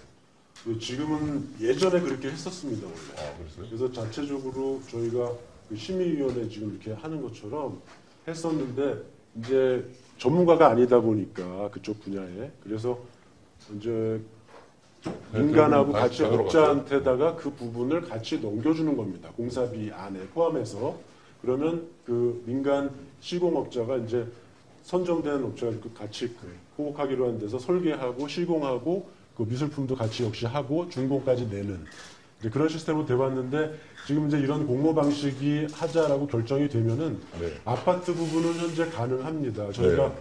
지금은 예전에 그렇게 했었습니다, 원래. 아, 그랬어요? 그래서 자체적으로 저희가 그 심의위원회 지금 이렇게 하는 것처럼 했었는데 이제 전문가가 아니다 보니까 그쪽 분야에 그래서 이제 민간하고 같이 업자한테다가 그 부분을 같이 넘겨주는 겁니다. 공사비 안에 포함해서. 그러면 그 민간 시공업자가 이제 선정된 업자가 같이 호흡하기로 한 데서 설계하고 시공하고 그 미술품도 같이 역시 하고 준공까지 내는 이제 그런 시스템으로 돼왔는데 지금 이제 이런 공모 방식이 하자라고 결정이 되면은 네. 아파트 부분은 현재 가능합니다. 저희가 네.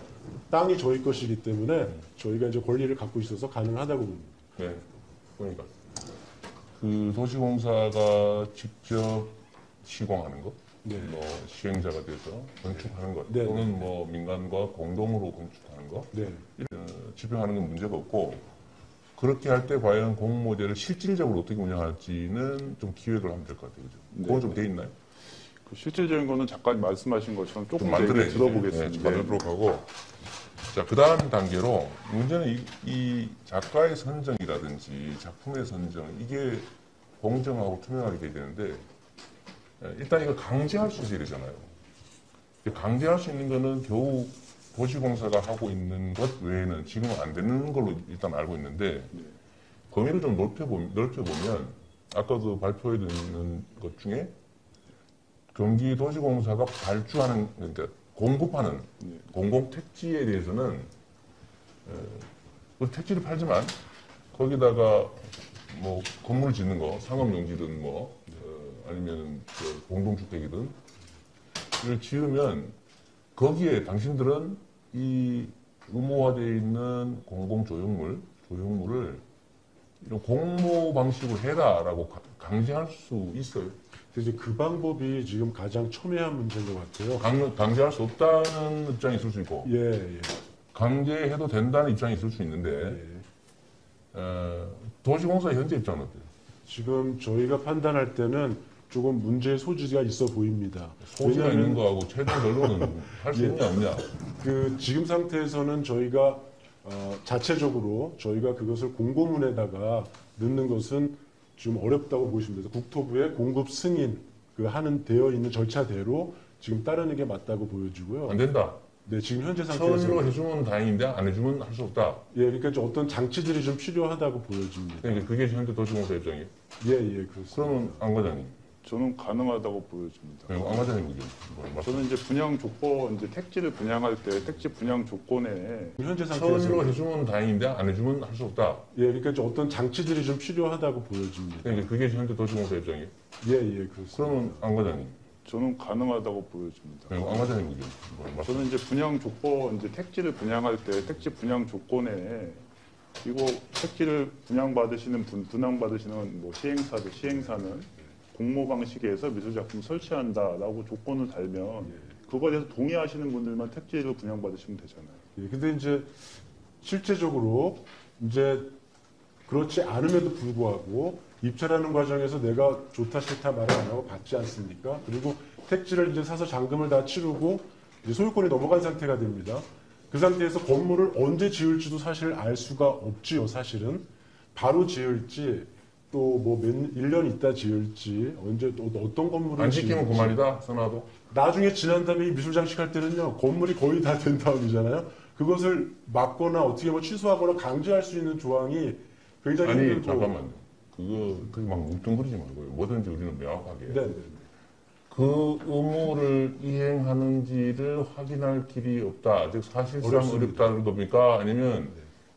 땅이 저희 것이기 때문에 저희가 이제 권리를 갖고 있어서 가능하다고 봅니다. 네, 그러니까 그 도시공사가 직접 시공하는 것, 네. 뭐 시행자가 돼서 건축하는 것, 네. 또는 뭐 민간과 공동으로 건축하는 것, 네. 집행하는 건 문제가 없고 그렇게 할 때 과연 공모제를 실질적으로 어떻게 운영할지는 좀 기획을 하면 될 것 같아요, 그죠? 그건 좀 돼 있나요? 그 실질적인 거는 잠깐 말씀하신 것처럼 조금 좀 더 얘기 만들어야지. 들어보겠습니다. 네, 만들도록 하고. 자, 그 다음 단계로 문제는 이 작가의 선정이라든지 작품의 선정, 이게 공정하고 투명하게 돼야 되는데, 일단 이걸 강제할 수 있어야 되잖아요. 강제할 수 있는 거는 겨우 도시공사가 하고 있는 것 외에는 지금은 안 되는 걸로 일단 알고 있는데, 범위를 좀 넓혀보면, 아까도 발표해 드린 것 중에 경기도시공사가 발주하는, 그러니까 공급하는 공공택지에 대해서는 그 택지를 팔지만 거기다가 뭐 건물을 짓는 거, 상업용지든 뭐 아니면 공동주택이든 이걸 지으면 거기에 당신들은 이 의무화되어 있는 조형물을 이런 공모 방식으로 해라라고 강제할 수 있어요. 그래서 그 방법이 지금 가장 첨예한 문제인 것 같아요. 강제할 수 없다는 입장이 있을 수 있고, 예. 강제해도 된다는 입장이 있을 수 있는데, 도시공사의 현재 입장은 어때요? 지금 저희가 판단할 때는 조금 문제의 소지가 있어 보입니다. 소지가 있는 거하고 최종 결론은 할 수 있냐 없냐? 그 지금 상태에서는 저희가 자체적으로 저희가 그것을 공고문에다가 넣는 것은 지금 어렵다고 보시면 돼서 국토부의 공급 승인 그 하는 되어 있는 절차대로 지금 따르는 게 맞다고 보여지고요. 안 된다. 네, 지금 현재 상태에서 선으로 해주면 다행인데 안 해주면 할 수 없다. 예, 그러니까 좀 어떤 장치들이 좀 필요하다고 보여집니다. 그러니까 그게 현재 도시공사 입장이에요. 예, 그렇습니다. 그러면 안 과장님, 저는 가능하다고 보여집니다. 안 과장님 의견 말씀. 저는 이제 분양 조건, 이제 택지를 분양할 때 택지 분양 조건에 현재 상태에서 선으로 해주면 다행인데 안 해주면 할 수 없다. 예, 그러니까 좀 어떤 장치들이 좀 필요하다고 보여집니다. 그러니까 그게 현재 도시공사 입장이에요. 예, 그렇습니다. 그러면 안 과장님, 저는 가능하다고 보여집니다. 안 과장님 의견 말씀. 저는 이제 분양 조건, 이제 택지를 분양할 때 택지 분양 조건에 이거 택지를 분양받으시는 뭐 시행사는 공모 방식에서 미술작품 설치한다라고 조건을 달면 그거에 대해서 동의하시는 분들만 택지를 분양받으시면 되잖아요. 예, 근데 이제 실제적으로 이제 그렇지 않음에도 불구하고 입찰하는 과정에서 내가 좋다 싫다 말을 안 하고 받지 않습니까? 그리고 택지를 이제 사서 잔금을 다 치르고 이제 소유권이 넘어간 상태가 됩니다. 그 상태에서 건물을 언제 지을지도 사실 알 수가 없지요, 사실은. 바로 지을지, 또 뭐 1년 있다 지을지, 언제 또 어떤 건물을 안 지키면 지을지. 그만이다, 선화도. 나중에 지난 다음에 이 미술 장식할 때는요, 건물이 거의 다 된 다음이잖아요. 그것을 막거나 어떻게 뭐 취소하거나 강제할 수 있는 조항이 굉장히 아니, 힘들고. 잠깐만요. 그거 막 뭉뚱그리지 말고요. 뭐든지 우리는 명확하게. 네. 그 의무를 이행하는지를 확인할 길이 없다. 즉 사실상 어렵습니다. 어렵다는 겁니까? 아니면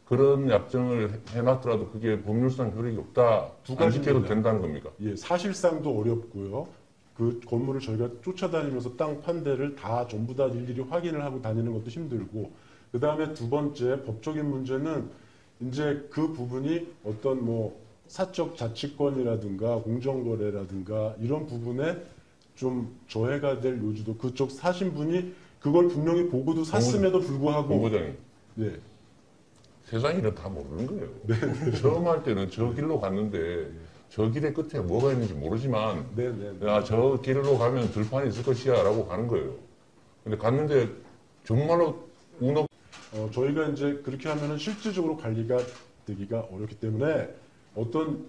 그런 약정을 해놨더라도 그게 법률상 효력이 없다. 두 안 지켜도 가지입니다. 된다는 겁니까? 예, 사실상도 어렵고요. 그 건물을 저희가 쫓아다니면서 땅 판대를 다 전부 다 일일이 확인을 하고 다니는 것도 힘들고, 그 다음에 두 번째 법적인 문제는 이제 그 부분이 어떤 뭐 사적 자치권이라든가 공정거래라든가 이런 부분에 좀 저해가 될 요지도 그쪽 사신 분이 그걸 분명히 보고도 샀음에도 불구하고 본부장님. 네, 세상 일은 다 모르는 거예요. 처음 할 때는 저 길로 갔는데 저 길의 끝에 뭐가 있는지 모르지만 네, 네, 네. 야, 저 길로 가면 들판이 있을 것이야 라고 가는 거예요. 근데 갔는데 정말로 운 저희가 이제 그렇게 하면은 실질적으로 관리가 되기가 어렵기 때문에 어떤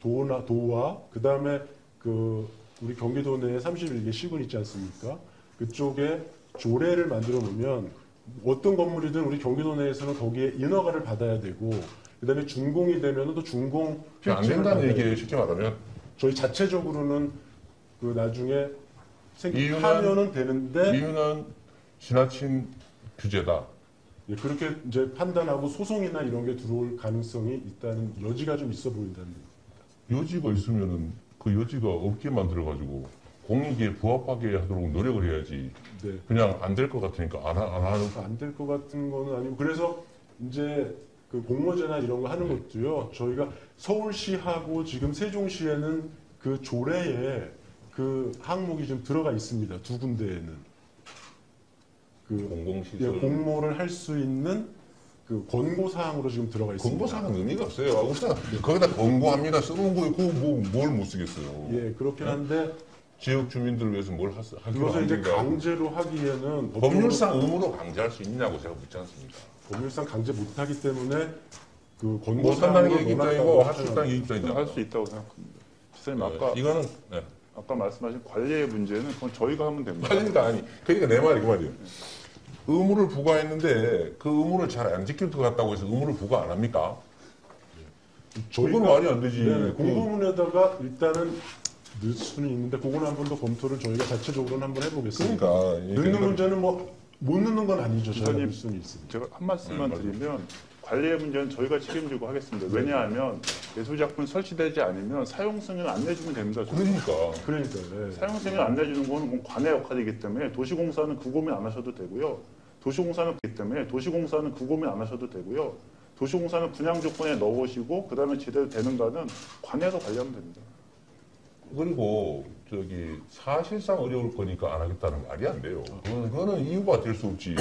도와 그 다음에 그 우리 경기도 내에 31개 시군 있지 않습니까? 그쪽에 조례를 만들어 놓으면 어떤 건물이든 우리 경기도 내에서는 거기에 인허가를 받아야 되고, 그 다음에 준공이 되면 또 준공 안 필지를 된다는 받아야 얘기예요. 되고. 쉽게 말하면. 저희 자체적으로는 그 나중에 이유는- 하면은 되는데 이유는 지나친 규제다. 예, 그렇게 이제 판단하고 소송이나 이런 게 들어올 가능성이 있다는 여지가 좀 있어 보인다는. 여지가 있으면은 그 여지가 없게 만들어가지고 공익에 부합하게 하도록 노력을 해야지. 네. 그냥 안 될 것 같으니까 안 하는. 안 될 것 같은 거는 아니고, 그래서 이제 그 공모제나 이런 거 하는 것도요, 저희가 서울시하고 지금 세종시에는 그 조례에 그 항목이 좀 들어가 있습니다. 두 군데에는. 그 예, 공공시설. 공모를 할 수 있는 그 권고 사항으로 지금 들어가 있습니다. 공고사는 의미가 없어요. 우리가 거기다 권고합니다. 쓰는 거에 뭘 못 쓰겠어요. 예, 그렇긴 한데 지역 주민들을 위해서 뭘 하기로 그것을 이제 하는가. 강제로 하기에는 법률상 의무로 강제할 수 있느냐고 제가 묻지 않습니다. 법률상 강제 못하기 때문에 그 권고 못한다는 게 사항으로 입장이고 논하다고 할 수 있다는 게 입장이죠. 할 수 있다고 생각합니다. 지사님 아까 이거는 네. 아까 말씀하신 관리의 문제는 그건 저희가 하면 됩니다. 관리가 아니. 그러니까 내 말이 그 말이에요. 의무를 부과했는데 그 의무를 잘 안 지킬 것 같다고 해서 의무를 부과 안 합니까? 그건 말이 안 되지. 네, 그- 공고문에다가 일단은 넣을 수는 있는데 그거는 한 번 더 검토를 저희가 자체적으로는 한번 해보겠습니다. 그러니까 넣는 문제는 뭐 못 넣는 건 아니죠. 저희가 기사님, 넣을 수는 있습니다. 제가 한 말씀만 맞아요. 드리면 관리의 문제는 저희가 책임지고 하겠습니다. 왜냐하면 예술작품 설치되지 않으면 사용 승인 안 내주면 됩니다. 저희가. 그러니까. 그러니까 예. 사용 승인 안 내주는 거는 그건 관의 역할이기 때문에 도시공사는 그 고민 안 하셔도 되고요. 도시공사는 그 고민 안 하셔도 되고요. 도시공사는 분양 조건에 넣으시고 그다음에 제대로 되는가는 관에서 관리하면 됩니다. 그리고 저기 사실상 어려울 거니까 안 하겠다는 말이 안 돼요. 그거는 이유가 될 수 없지.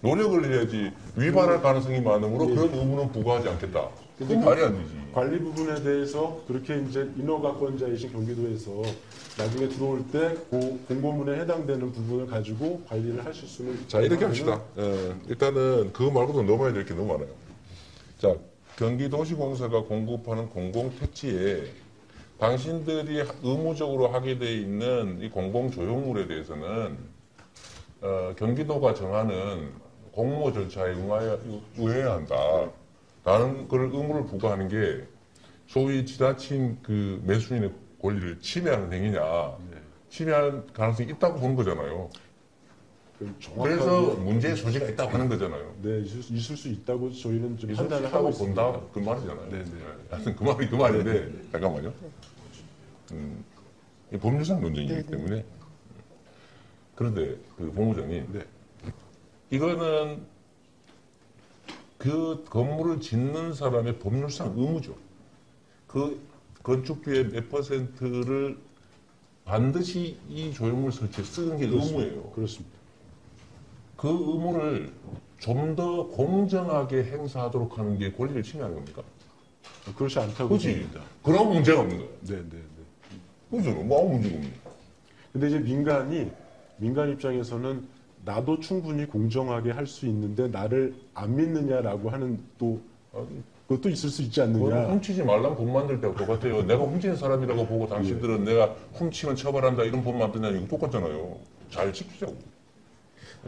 노력을 해야지 위반할 가능성이 많으므로 그런 의무는 부과하지 않겠다. 그건 말이 안 되지. 관리 부분에 대해서 그렇게 이제 인허가권자이신 경기도에서 나중에 들어올 때 그 공고문에 해당되는 부분을 가지고 관리를 하실 수는 자, 이렇게 합시다. 일단은 그거 말고도 넘어야 될 게 너무 많아요. 자, 경기도시공사가 공급하는 공공택지에 당신들이 의무적으로 하게 돼 있는 이 공공조형물에 대해서는 경기도가 정하는 공모 절차에 의해야 한다. 라는 걸 의무를 부과하는 게 소위 지나친 그 매수인의 권리를 침해하는 행위냐. 침해할 가능성이 있다고 보는 거잖아요. 그래서 문제의 소지가 있다고 하는 거잖아요. 네, 있을 수 있다고 저희는 좀 있을 수 판단을 있다고 하고 있습니다. 본다 그 말이잖아요. 네, 네. 하여튼 그 말이 그 말인데 잠깐만요. 이 법률상 논쟁이기 네, 네. 때문에 그런데 그 본부장님 네. 이거는 그 건물을 짓는 사람의 법률상 의무죠. 그 건축비의 몇 %를 반드시 이 조형물 설치에 쓰는 게 의무예요. 그렇습니다. 그 의무를 좀 더 공정하게 행사하도록 하는 게 권리를 침해하는 겁니까? 그렇지 않다고 그렇지. 봅니다. 그런 문제가 없는 거예요. 네, 네, 네. 그죠? 뭐 아무 문제가 없네. 근데 이제 민간 입장에서는 나도 충분히 공정하게 할 수 있는데 나를 안 믿느냐라고 하는 또 그것도 있을 수 있지 않느냐. 훔치지 말란 법 만들 때하고 똑같아요. 내가 훔치는 사람이라고 보고 당신들은 내가 훔치면 처벌한다 이런 법 만드냐 이거 똑같잖아요. 잘 지키자고.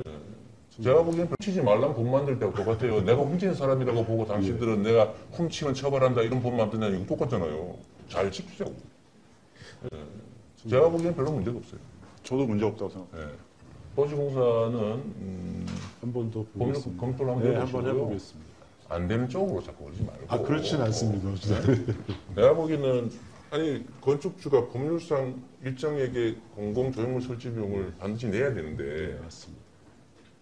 예. 제가 보기에는 훔치지 말란 법 만들 때하고 똑같아요. 내가 훔치는 사람이라고 보고 당신들은 내가 훔치면 처벌한다 이런 법 만드냐 이거 똑같잖아요. 잘 지키자고. 예. 제가 보기에는 별로 문제가 없어요. 저도 문제 없다고 생각합니다. 예. 도시공사는 한 번 더 법률 보겠습니다. 검토를 한번 네, 한번 해보시고요. 해보겠습니다. 안 되는 쪽으로 자꾸 그러지 말고. 아, 그렇진 않습니다. 내가 보기에는 아니 건축주가 법률상 일정에게 공공조형물 설치 비용을 반드시 내야 되는데 맞습니다.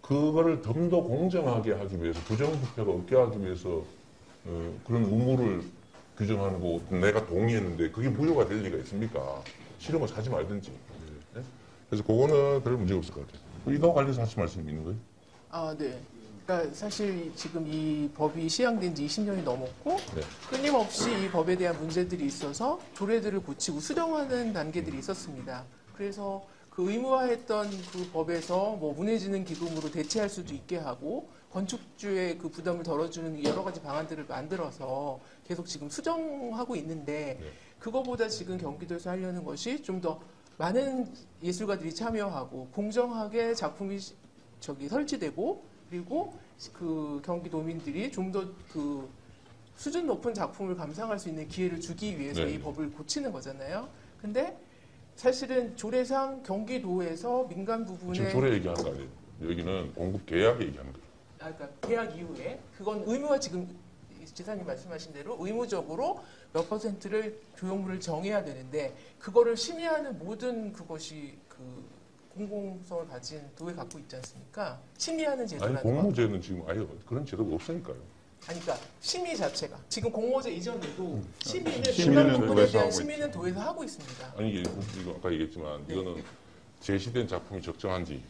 그거를 좀 더 공정하게 하기 위해서 부정부패가 없게 하기 위해서 그런 의무를 규정하는 거 내가 동의했는데 그게 무효가 될 리가 있습니까? 싫으면 사지 말든지. 네? 그래서 그거는 별 문제가 없을 것 같아요. 이거 관련해서 하실 말씀 있는 거예요? 아, 네. 그러니까 사실 지금 이 법이 시행된 지 20년이 넘었고 네. 끊임없이 이 법에 대한 문제들이 있어서 조례들을 고치고 수정하는 단계들이 있었습니다. 그래서 그 의무화했던 그 법에서 뭐 문해지능 기금으로 대체할 수도 있게 하고 건축주의 그 부담을 덜어주는 여러 가지 방안들을 만들어서 계속 지금 수정하고 있는데 그거보다 지금 경기도에서 하려는 것이 좀 더 많은 예술가들이 참여하고 공정하게 작품이 설치되고 그리고 그 경기도민들이 좀 더 그 수준 높은 작품을 감상할 수 있는 기회를 주기 위해서 네. 이 법을 고치는 거잖아요. 근데 사실은 조례상 경기도에서 민간 부분에 지금 조례 얘기하는 거 아니에요. 여기는 공급 계약 얘기하는 거예요. 그러니까 계약 이후에 그건 의무화 지금 지사님 말씀하신 대로 의무적으로 몇 퍼센트를 조형물을 정해야 되는데 그거를 심의하는 모든 그것이 그 공공성을 가진 도에 갖고 있지 않습니까? 심의하는 아니 제도라는 거. 공모제는 지금 아예 그런 제도가 없으니까요. 아니, 그러니까 심의 자체가 지금 공모제 이전에도 심의는 심의는 민간 부분에 도에서 대한 하고 심의는 도에서 하고 있습니다. 아니 이게 이거 아까 얘기했지만 이거는 제시된 작품이 적정한지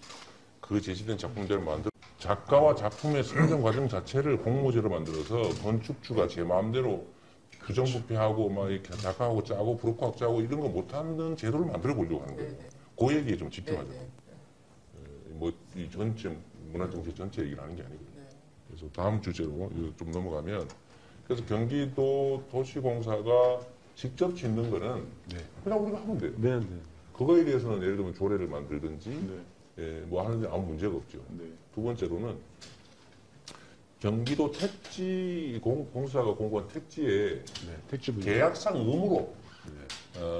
그 제시된 작품대로 만들 작가와 작품의 선정 과정 자체를 공모제로 만들어서 건축주가 제 마음대로 규정부패하고 막 이렇게 작가하고 짜고 브로커하고 짜고 이런 거 못하는 제도를 만들어 보려고 하는 거예요. 네네. 그 얘기에 좀 집중하죠. 네네. 뭐 이 전체 문화정책 전체 얘기를 하는 게 아니고요. 네. 그래서 다음 주제로 이거 좀 넘어가면 그래서 경기도 도시공사가 직접 짓는 거는 그냥 우리가 하면 돼요. 네, 네. 그거에 대해서는 예를 들면 조례를 만들든지 네. 예, 뭐 하는데 아무 문제가 없죠. 네. 두 번째로는 경기도 택지 공사가 공고한 택지에 택지 분야. 계약상 의무로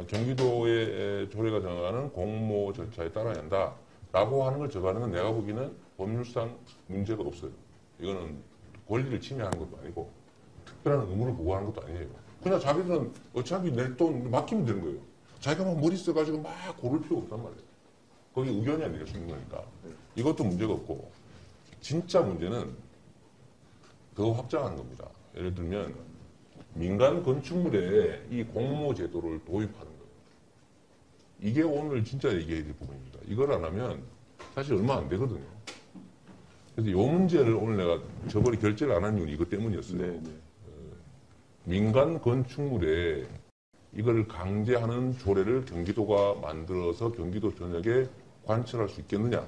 경기도의 조례가 정하는 공모 절차에 따라야 한다라고 하는 걸 정하는 건 내가 보기에는 법률상 문제가 없어요. 이거는 권리를 침해하는 것도 아니고 특별한 의무를 부과하는 것도 아니에요. 그냥 자기들은 어차피 내 돈 맡기면 되는 거예요. 자기가 막 머리 써가지고 막 고를 필요 없단 말이에요. 거기 의견이 아니라 쓰는 거니까. 이것도 문제가 없고 진짜 문제는 더 확장하는 겁니다. 예를 들면 민간 건축물에 이 공모 제도를 도입하는 거예요. 이게 오늘 진짜 얘기해야 될 부분입니다. 이걸 안 하면 사실 얼마 안 되거든요. 그래서 이 문제를 오늘 내가 저번에 결제를 안 한 이유는 이것 때문이었어요. 네, 네. 민간 건축물에 이걸 강제하는 조례를 경기도가 만들어서 경기도 전역에 관철할 수 있겠느냐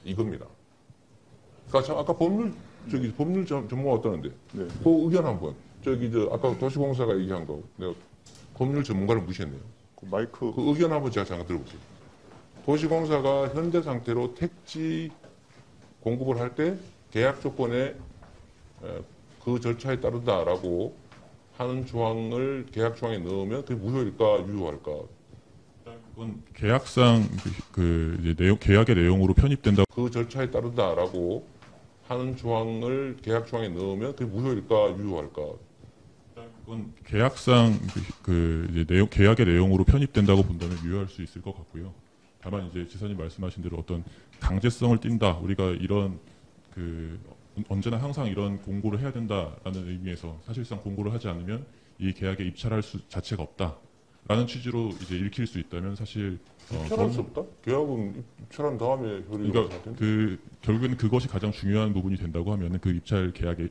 이겁니다. 그러니까 아까 법률 전문가 어떠는데 네. 그 의견 한번 아까 도시공사가 얘기한 거 내가 법률 전문가를 무시했네요. 그 마이크 그 의견 한번 제가 잠깐 들어볼게요. 도시공사가 현재 상태로 택지 공급을 할 때 계약 조건에 그 절차에 따른다라고 하는 조항을 계약 조항에 넣으면 그게 무효일까 유효할까? 그건 계약상 이제 계약의 내용으로 편입된다. 그 절차에 따른다라고 하는 조항을 계약 조항에 넣으면 그게 무효일까 유효할까? 그건 계약상 이제 계약의 내용으로 편입된다고 본다면 유효할 수 있을 것 같고요. 다만 이제 지사님 말씀하신 대로 어떤 강제성을 띈다. 우리가 이런 언제나 항상 이런 공고를 해야 된다라는 의미에서 사실상 공고를 하지 않으면 이 계약에 입찰할 수 자체가 없다라는 취지로 이제 읽힐 수 있다면 사실 입찰할 수 없다? 계약은 입찰한 다음에 효력이 그러니까 결국에는 그것이 가장 중요한 부분이 된다고 하면은 그 입찰 계약에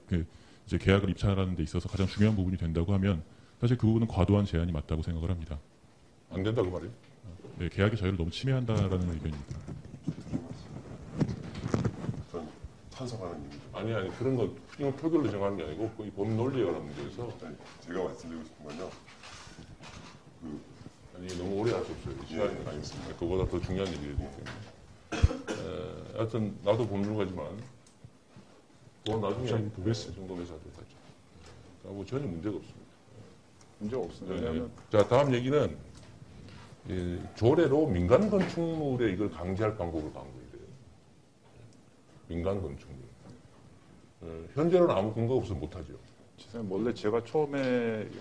이제 계약을 입찰하는 데 있어서 가장 중요한 부분이 된다고 하면 사실 그 부분은 과도한 제한이 맞다고 생각을 합니다. 안 된다 그 말이에요? 네, 계약의 자유를 너무 침해한다라는 의견입니다. 찬성하는 이유죠. 아니 그런 거 이건 표결로 정하는 게 아니고 이 법 논리에 관한 문제에서 아니, 제가 말씀드리고 싶은 건요. 아니 너무 오래 할 수 없어요. 시간이 예, 알겠습니다. 그보다 더 중요한 일이기 때문에. 하여튼 나도 법률가지만 그건 나중에 정도에서 하도록 하죠. 뭐 전혀 문제가 없습니다. 문제가 없습니다. 네. 왜냐하면 자 다음 얘기는 조례로 민간 건축물에 이걸 강제할 방법을 강구해요. 민간 건축물. 현재는 아무 근거 없어 못하죠. 원래 제가 처음에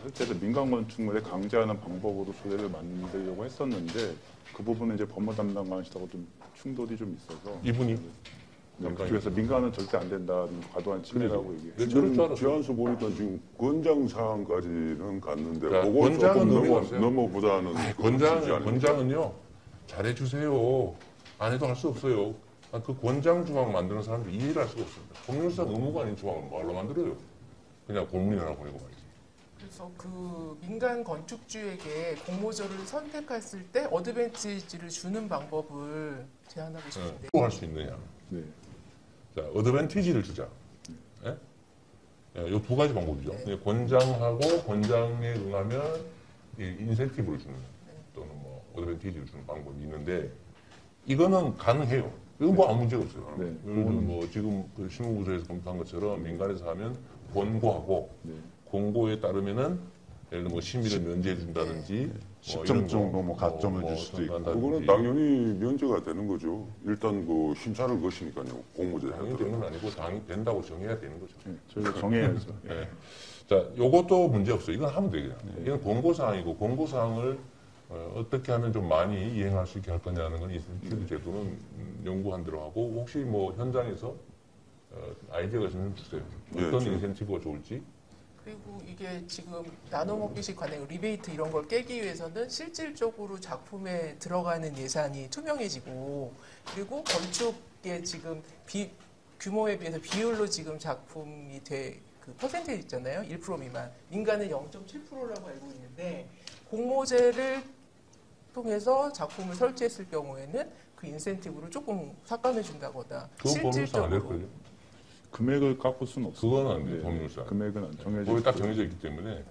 할 때도 민간 건축물에 강제하는 방법으로 조례를 만들려고 했었는데 그 부분은 이제 법무 담당관이시다고 좀 충돌이 좀 있어서 이분이 그래서 민간은 절대 안 된다는 과도한 침해라고 얘기해요. 네, 저럴 줄 지금 알았어요. 제안서 보니까 지금 권장 사항까지는 갔는데 야, 그거 권장은 조금 의미가 없어요. 넘어보다는 그렇지 않을까? 권장은요 잘해주세요. 안 해도 할 수 없어요. 그 권장 조항 만드는 사람들 이해를 할 수가 없습니다. 법률상 의무가 아닌 조항을 뭘로 만들어요? 그냥 공문이나 보내고 말이지. 그래서 그 민간 건축주에게 공모전을 선택했을 때 어드밴티지를 주는 방법을 제안하고 싶은데. 뭐 할 수 있느냐? 네. 자, 어드밴티지를 주자. 이 두 가지 방법이죠. 권장하고 권장에 응하면 인센티브를 주는 또는 뭐 어드밴티지를 주는 방법이 있는데 이거는 가능해요. 이건 뭐 아무 문제가 없어요. 네. 예를 들어 뭐 지금 그 신문부서에서 검토한 것처럼 민간에서 하면 권고하고 네. 공고에 따르면은 예를 들어 뭐 심의를 면제해 준다든지 10점 정도 뭐 가점을 줄 수도 있고. 그거는 당연히 면제가 되는 거죠. 일단 그 심사를 거시니까요. 공모제 당연히 되는 건 아니고 당연히 된다고 정해야 되는 거죠. 저희가 정해야죠. 네. 자, 요것도 문제 없어요. 이건 하면 되겠네요. 이건 공고사항이고, 공고사항을 어떻게 하면 좀 많이 이행할 수 있게 할 거냐는 건 인센티브 제도는 연구한 대로 하고, 혹시 뭐 현장에서 아이디어가 있으면 주세요. 어떤 지금. 인센티브가 좋을지. 그리고 이게 지금 나눠먹기식 관행 리베이트 이런 걸 깨기 위해서는 실질적으로 작품에 들어가는 예산이 투명해지고 그리고 건축의 지금 규모에 비해서 비율로 지금 작품이 그 퍼센테이지 있잖아요. 1% 미만. 민간은 0.7%라고 알고 있는데 공모제를 통해서 작품을 설치했을 경우에는 그 인센티브를 조금 삭감해 준다거나 그건 법률상 안 될 거예요. 금액을 깎을 수는 없어요. 그거는 안 돼요, 법률상. 금액은 안 정해져 법이 딱 있고. 정해져 있기 때문에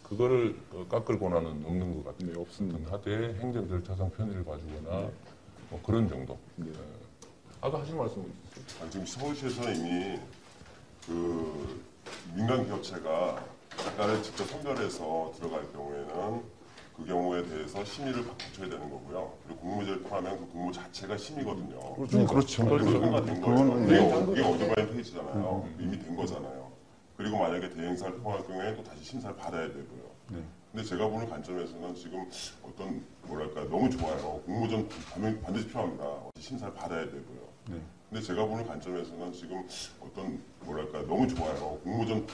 그거를 깎을 권한은 없는 것 같아요. 네, 없습니다. 하되 행정 절차상 편의를 봐주거나 뭐 그런 정도. 네. 아까 하신 말씀 있었어요? 지금 서울시에서 이미 그 민간 기업체가 작가를 직접 선별해서 들어갈 경우에는 그 경우에 대해서 심의를 거쳐야 되는 거고요. 그리고 공모제를 통하면 그 공모 자체가 심의거든요. 그렇죠. 그건 된 거예요. 그건 이게 어드밴티지잖아요. 이미 된 거잖아요. 그리고 만약에 대행사를 통할 경우에 또 다시 심사를 받아야 되고요. 근데 제가 보는 관점에서는 지금 어떤 뭐랄까 너무 좋아요. 공모전 반드시 필요합니다. 심사를 받아야 되고요. 근데 제가 보는 관점에서는 지금 어떤 뭐랄까 너무 좋아요. 공모전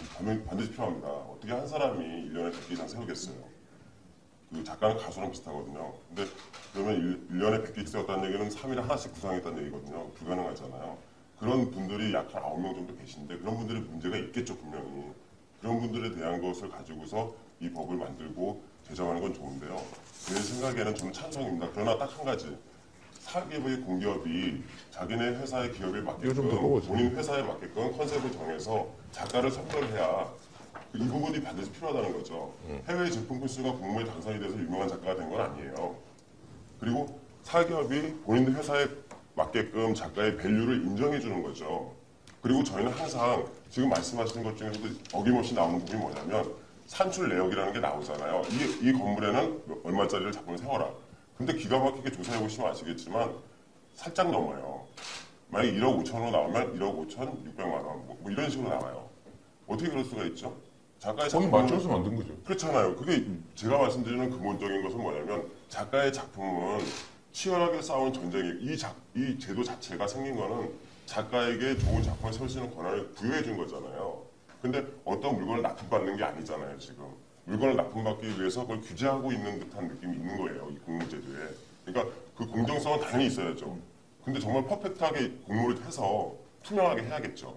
반드시 필요합니다. 어떻게 한 사람이 1년에 100개 이상 세우겠어요. 그 작가는 가수랑 비슷하거든요. 근데 그러면 1년에 100개 세웠다는 얘기는 3일에 하나씩 구상했다는 얘기거든요. 불가능하잖아요. 그런 분들이 약 한 9명 정도 계신데 그런 분들이 문제가 있겠죠, 분명히. 그런 분들에 대한 것을 가지고서 이 법을 만들고 제정하는 건 좋은데요. 제 생각에는 저는 찬성입니다. 그러나 딱 한 가지. 사기업의 공기업이 자기네 회사의 기업에 맞게끔 본인 회사에 맞게끔 컨셉을 정해서 작가를 선별해야 이 부분이 반드시 필요하다는 거죠. 해외 제품 필수가 공모에 당선이 돼서 유명한 작가가 된 건 아니에요. 그리고 사기업이 본인 회사에 맞게끔 작가의 밸류를 인정해 주는 거죠. 그리고 저희는 항상 지금 말씀하시는 것 중에서도 어김없이 나오는 부분이 뭐냐면 산출 내역이라는 게 나오잖아요. 이 건물에는 얼마짜리를 작품을 세워라. 근데 기가 막히게 조사해 보시면 아시겠지만 살짝 넘어요. 만약에 1억 5천으로 나오면 1억 5천 600만 원 뭐 이런 식으로 나와요. 어떻게 그럴 수가 있죠? 작가의 거기 음. 맞춰서 만든 거죠. 그렇잖아요. 그게 제가 말씀드리는 근본적인 것은 뭐냐면 작가의 작품은 치열하게 싸운 전쟁이 이 제도 자체가 생긴 거는 작가에게 좋은 작품을 세울 수 있는 권한을 부여해 준 거잖아요. 근데 어떤 물건을 납품받는 게 아니잖아요, 지금. 물건을 납품받기 위해서 그걸 규제하고 있는 듯한 느낌이 있는 거예요, 이 공모제도에. 그러니까 그 공정성은 당연히 있어야죠. 근데 정말 퍼펙트하게 공모를 해서 투명하게 해야겠죠.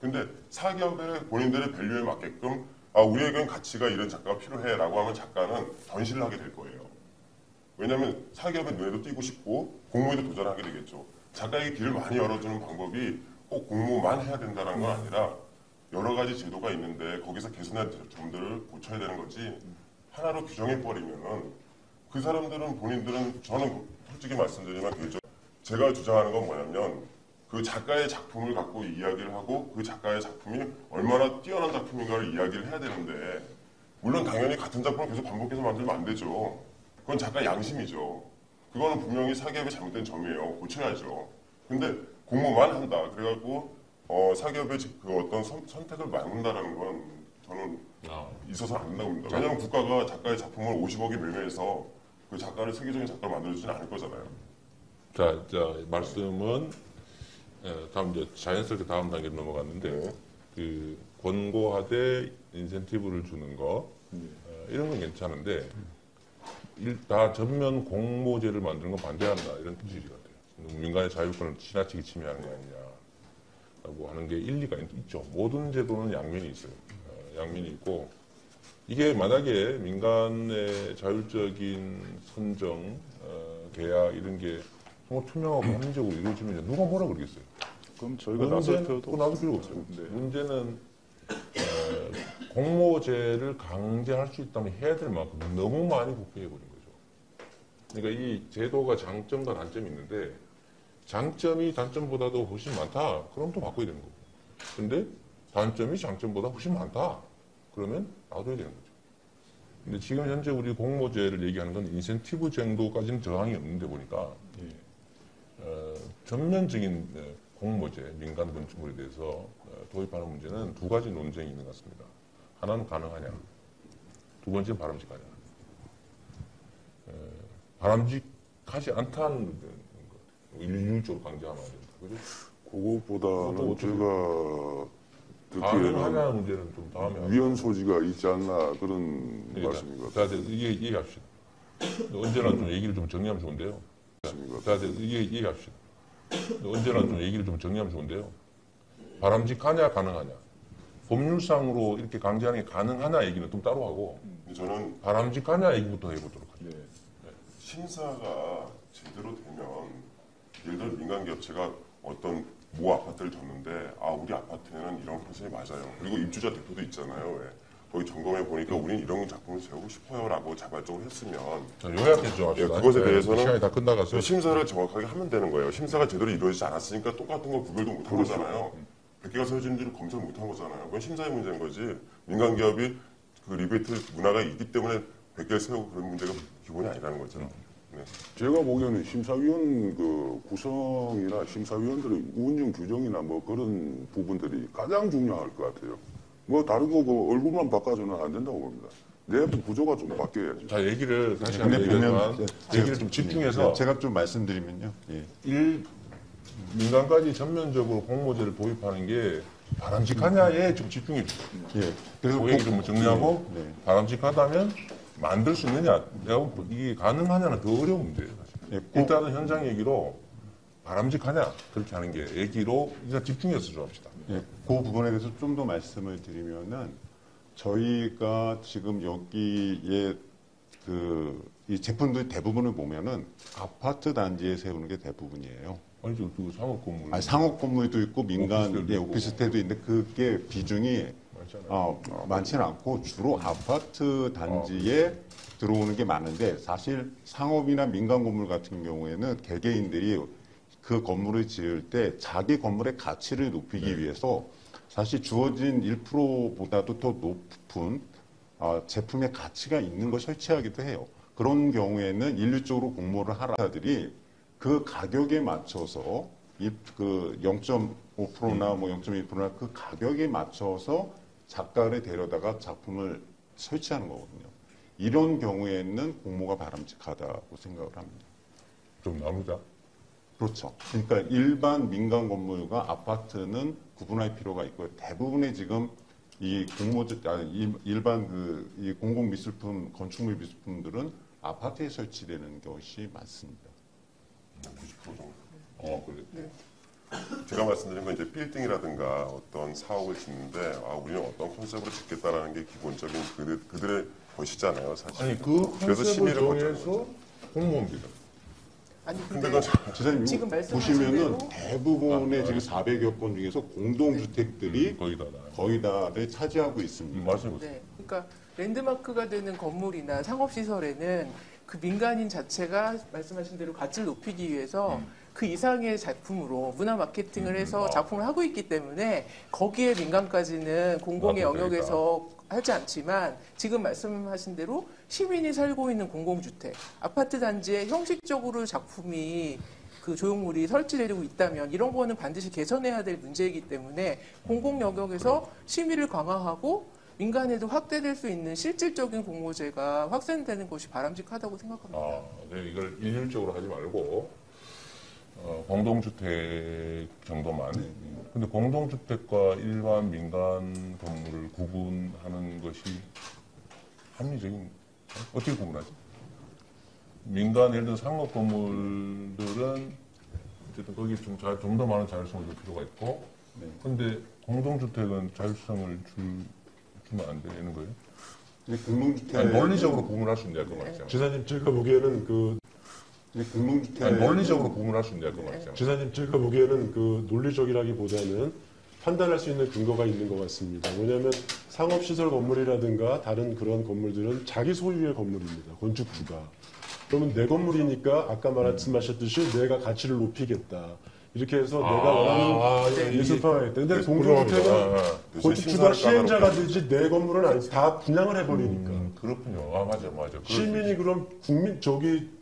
근데 사기업의 본인들의 밸류에 맞게끔 우리에겐 가치가 이런 작가가 필요해라고 하면 작가는 변신을 하게 될 거예요. 왜냐하면 사기업의 눈에도 띄고 싶고 공모에도 도전하게 되겠죠. 작가에게 길을 많이 열어주는 방법이 꼭 공모만 해야 된다는 건 아니라 여러 가지 제도가 있는데 거기서 개선할 점들을 고쳐야 되는 거지 하나로 규정해버리면은 그 사람들은 본인들은 저는 솔직히 말씀드리면 제가 주장하는 건 뭐냐면 그 작가의 작품을 갖고 이야기를 하고 그 작가의 작품이 얼마나 뛰어난 작품인가를 이야기를 해야 되는데 물론 당연히 같은 작품을 계속 반복해서 만들면 안 되죠. 그건 작가 양심이죠. 그거는 분명히 사기업의 잘못된 점이에요. 고쳐야죠. 근데 공모만 한다. 그래갖고 사기업의 그 어떤 선택을 막는다라는 건 저는 있어서 안 된다고 봅니다. 왜냐하면 국가가 작가의 작품을 50억에 매매해서 그 작가를 세계적인 작가로 만들어주지는 않을 거잖아요. 자, 말씀은 다음 이제 자연스럽게 다음 단계로 넘어갔는데 그 권고하되 인센티브를 주는 거 이런 건 괜찮은데 다 전면 공모제를 만드는 건 반대한다 이런 취지 같아요. 민간의 자유권을 지나치게 침해하는 게 아니냐라고 하는 게 일리가 있죠. 모든 제도는 양면이 있어요. 양면이 있고 이게 만약에 민간의 자율적인 선정, 계약 이런 게 정말 투명하고 합리적으로 이루어지면 누가 뭐라 그러겠어요. 그럼 저희가 나설 필요도 나설 필요가 없어요. 네. 문제는 공모제를 강제할 수 있다면 해야 될 만큼 너무 많이 국회해버린 거죠. 그러니까 이 제도가 장점과 단점이 있는데 장점이 단점보다도 훨씬 많다. 그럼 또 바꿔야 되는 거고. 근데 단점이 장점보다 훨씬 많다. 그러면 놔둬야 되는 거죠. 근데 지금 현재 우리 공모제를 얘기하는 건 인센티브 정도까지는 저항이 없는데 보니까 전면적인 공모제, 민간 건축물에 대해서 도입하는 문제는 두 가지 논쟁이 있는 것 같습니다. 하나는 가능하냐, 두 번째는 바람직하냐. 바람직하지 않다는 것, 일률적으로 강제하면 안 된다. 그죠? 그것보다는 제가 가능하냐 듣기에는 문제는 좀 다음에 위헌 소지가 있지 않나 그런 그러니까, 말씀인 것 같아요. 자, 이게 얘기합시다. 언제나 좀 얘기를 좀 정리하면 좋은데요. 자, 이게 얘기합시다. 언제나 좀 얘기를 좀 정리하면 좋은데요. 바람직하냐, 가능하냐. 법률상으로 이렇게 강제하는 게 가능하냐 얘기는 좀 따로 하고, 저는 바람직하냐 얘기부터 해보도록 하죠. 네. 심사가 제대로 되면 예를 들어 민간기업체가 어떤 모 아파트를 줬는데 우리 아파트에는 이런 컨셉이 맞아요. 그리고 입주자 대표도 있잖아요. 왜? 거기 점검해 보니까 우린 이런 작품을 세우고 싶어요라고 자발적으로 했으면 자, 요약해 좀 합시다. 그것에 대해서는 시간이 다 끝나가서 심사를 정확하게 하면 되는 거예요. 심사가 제대로 이루어지지 않았으니까 똑같은 거 구별도 못한 거잖아요. 100개가 세워진지를 검토를 못한 거잖아요. 그건 심사의 문제인 거지. 민간 기업이 그 리베이트 문화가 있기 때문에 100개를 세우고 그런 문제가 기본이 아니라는 거죠. 네. 제가 보기에는 심사위원 그 구성이나 심사위원들의 운영 규정이나 뭐 그런 부분들이 가장 중요할 것 같아요. 뭐 다른 거 그 얼굴만 바꿔서는 안 된다고 봅니다. 내부 구조가 좀 바뀌어야죠. 자, 얘기를 다시 근데 한번 얘기하지만 보면 얘기를 좀 집중해서 제가 좀 말씀드리면요. 예. 민간까지 전면적으로 공모제를 도입하는 게 바람직하냐에 좀 집중해 주세요. 예. 그래서 그 얘기 좀 정리하고 네. 바람직하다면 만들 수 있느냐, 내가 이게 가능하냐는 더 어려운 문제예요. 사실. 예, 일단은 현장 얘기로 바람직하냐 그렇게 하는 게 얘기로 일단 집중해서 좀 합시다. 예, 그 부분에 대해서 좀 더 말씀을 드리면은 저희가 지금 여기에 이 제품들 대부분을 보면은 아파트 단지에 세우는 게 대부분이에요. 아니 그 상업 건물. 아니, 상업 건물도 있고 민간 오피스텔도 예, 있고. 오피스텔도 있는데 그게 비중이 많지는 않고 주로 아파트 단지에 들어오는 게 많은데 사실 상업이나 민간 건물 같은 경우에는 개개인들이 그 건물을 지을 때 자기 건물의 가치를 높이기 위해서 사실 주어진 1%보다도 더 높은 제품의 가치가 있는 걸 설치하기도 해요. 그런 경우에는 일률적으로 공모를 하라들이 그 가격에 맞춰서 그 0.5%나 뭐 0.2%나 그 가격에 맞춰서 작가를 데려다가 작품을 설치하는 거거든요. 이런 경우에는 공모가 바람직하다고 생각을 합니다. 좀 나옵니다. 그렇죠. 그러니까 일반 민간 건물과 아파트는 구분할 필요가 있고요. 대부분의 지금 이 일반 이 공공 미술품, 건축물 미술품들은 아파트에 설치되는 것이 많습니다. 90% 정도. 그래. 제가 말씀드린 건 이제 빌딩이라든가 어떤 사옥을 짓는데 우리는 어떤 컨셉으로 짓겠다라는 게 기본적인 그들의 것이잖아요, 사실. 아니 그 그래서 컨셉을 심의를 정해서 공모합니다. 아니 근데 근데 지사님 지금 이거 말씀하신 보시면은 대로 대부분의 지금 400여 건 중에서 공동주택들이 거기다 거의 다를 차지하고 있습니다. 말씀해 보세요. 네, 그러니까 랜드마크가 되는 건물이나 상업시설에는 그 민간인 자체가 말씀하신 대로 가치를 높이기 위해서 그 이상의 작품으로 문화 마케팅을 해서 작품을 하고 있기 때문에 거기에 민간까지는 공공의 놔둬도 영역에서 하지 않지만 지금 말씀하신 대로 시민이 살고 있는 공공주택, 아파트 단지에 형식적으로 작품이 그 조형물이 설치되고 있다면 이런 거는 반드시 개선해야 될 문제이기 때문에 공공 영역에서 심의를 강화하고 민간에도 확대될 수 있는 실질적인 공모제가 확산되는 것이 바람직하다고 생각합니다. 네, 이걸 일률적으로 하지 말고 공동주택 정도만. 근데 공동주택과 일반 민간 건물을 구분하는 것이 합리적인 어떻게 구분하지? 민간 예를 들어 상업 건물들은 어쨌든 거기 좀 더 많은 자율성을 줄 필요가 있고, 근데 공동주택은 자율성을 주면 안 되는 거예요? 공동주택 아니, 논리적으로 구분할 수 있냐 그 말이죠. 지사님 제가 보기에는 공동주택 아니, 논리적으로 구분할 수 있냐 그 말이죠. 지사님 제가 보기에는 그 논리적이라기보다는 판단할 수 있는 근거가 있는 것 같습니다. 왜냐하면 상업시설 건물이라든가 다른 그런 건물들은 자기 소유의 건물입니다. 건축주가. 그러면 내 건물이니까 아까 말씀하셨듯이 내가 가치를 높이겠다. 이렇게 해서 내가 원하는 예술화하겠다. 근데 공동주택은 건축주가 시행자가 되지 내 건물은 아니 다 분양을 해버리니까. 그렇군요. 맞아. 시민이 그럼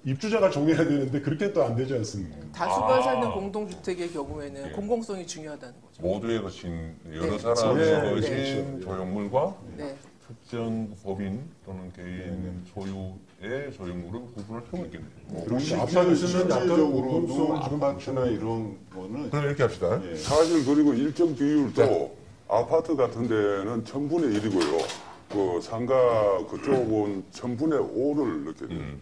입주자가 정해야 되는데 그렇게 또 안 되지 않습니까? 다수가 사는 공동주택의 경우에는 공공성이 중요하다는 거죠. 모두의 것인 여러 네. 사람의 네. 것인 조형물과 네. 특정 법인 또는 개인 소유의 소유물은 구분할 필요가 있겠네요. 그리고 아파트는 약간 실질적으로도 공동성 지금 아파트나 이런 거는 그럼 이렇게 합시다. 예. 사실 그리고 일정 비율도 아파트 같은 데는 1000분의 1이고요. 그 상가 그쪽은 1000분의 5를 넣게 돼요.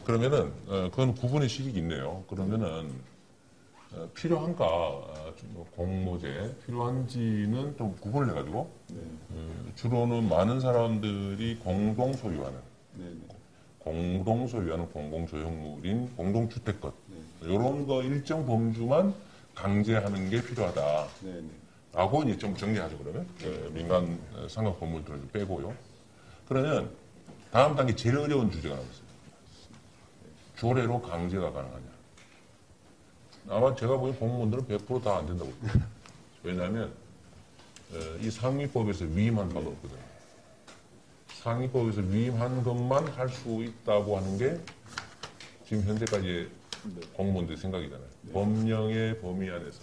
그러면은 그건 구분의 시기가 있네요. 그러면은 필요한가 공모제 필요한지는 좀 구분을 해가지고 주로는 많은 사람들이 공동 소유하는 공공조형물인 공동주택 것 이런 거 일정 범주만 강제하는 게 필요하다. 라고 이제 좀 정리하죠, 그러면. 민간 상업 건물들을 빼고요. 그러면 다음 단계 제일 어려운 주제가 나왔어요. 조례로 강제가 가능하냐. 아마 제가 보기엔 공무원들은 100% 다 안 된다고 봅니다. 왜냐하면 이 상위법에서 위임한 바가 없거든요. 상위법에서 위임한 것만 할 수 있다고 하는 게 지금 현재까지의 공무원들 생각이잖아요. 법령의 범위 안에서.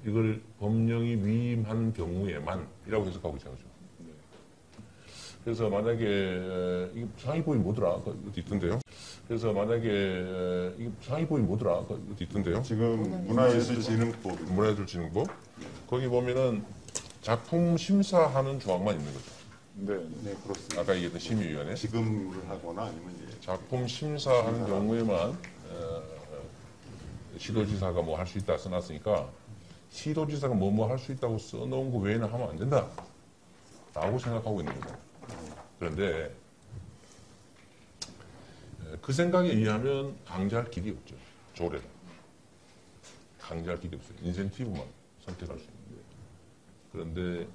이걸 법령이 위임한 경우에만이라고 해석하고 있잖아요. 그래서 만약에 이 상위법이 뭐더라? 어디 있던데요? 그래서 만약에 이 상위법이 뭐더라? 어디 있던데요? 지금 문화예술진흥법 문화예술진흥법 거기 보면은 작품 심사하는 조항만 있는 거죠. 네, 그렇습니다. 아까 얘기했던 심의위원회 지급을 하거나 아니면 작품 심사하는 경우에만 시도지사가 뭐 할 수 있다 써놨으니까 시도지사가 뭐 할 수 있다고 써놓은 거 외에는 하면 안 된다 라고 생각하고 있는 거죠. 그런데 그 생각에 의하면 강제할 길이 없죠. 조례로 강제할 길이 없어요. 인센티브만 선택할 수 있는 거예요. 그런데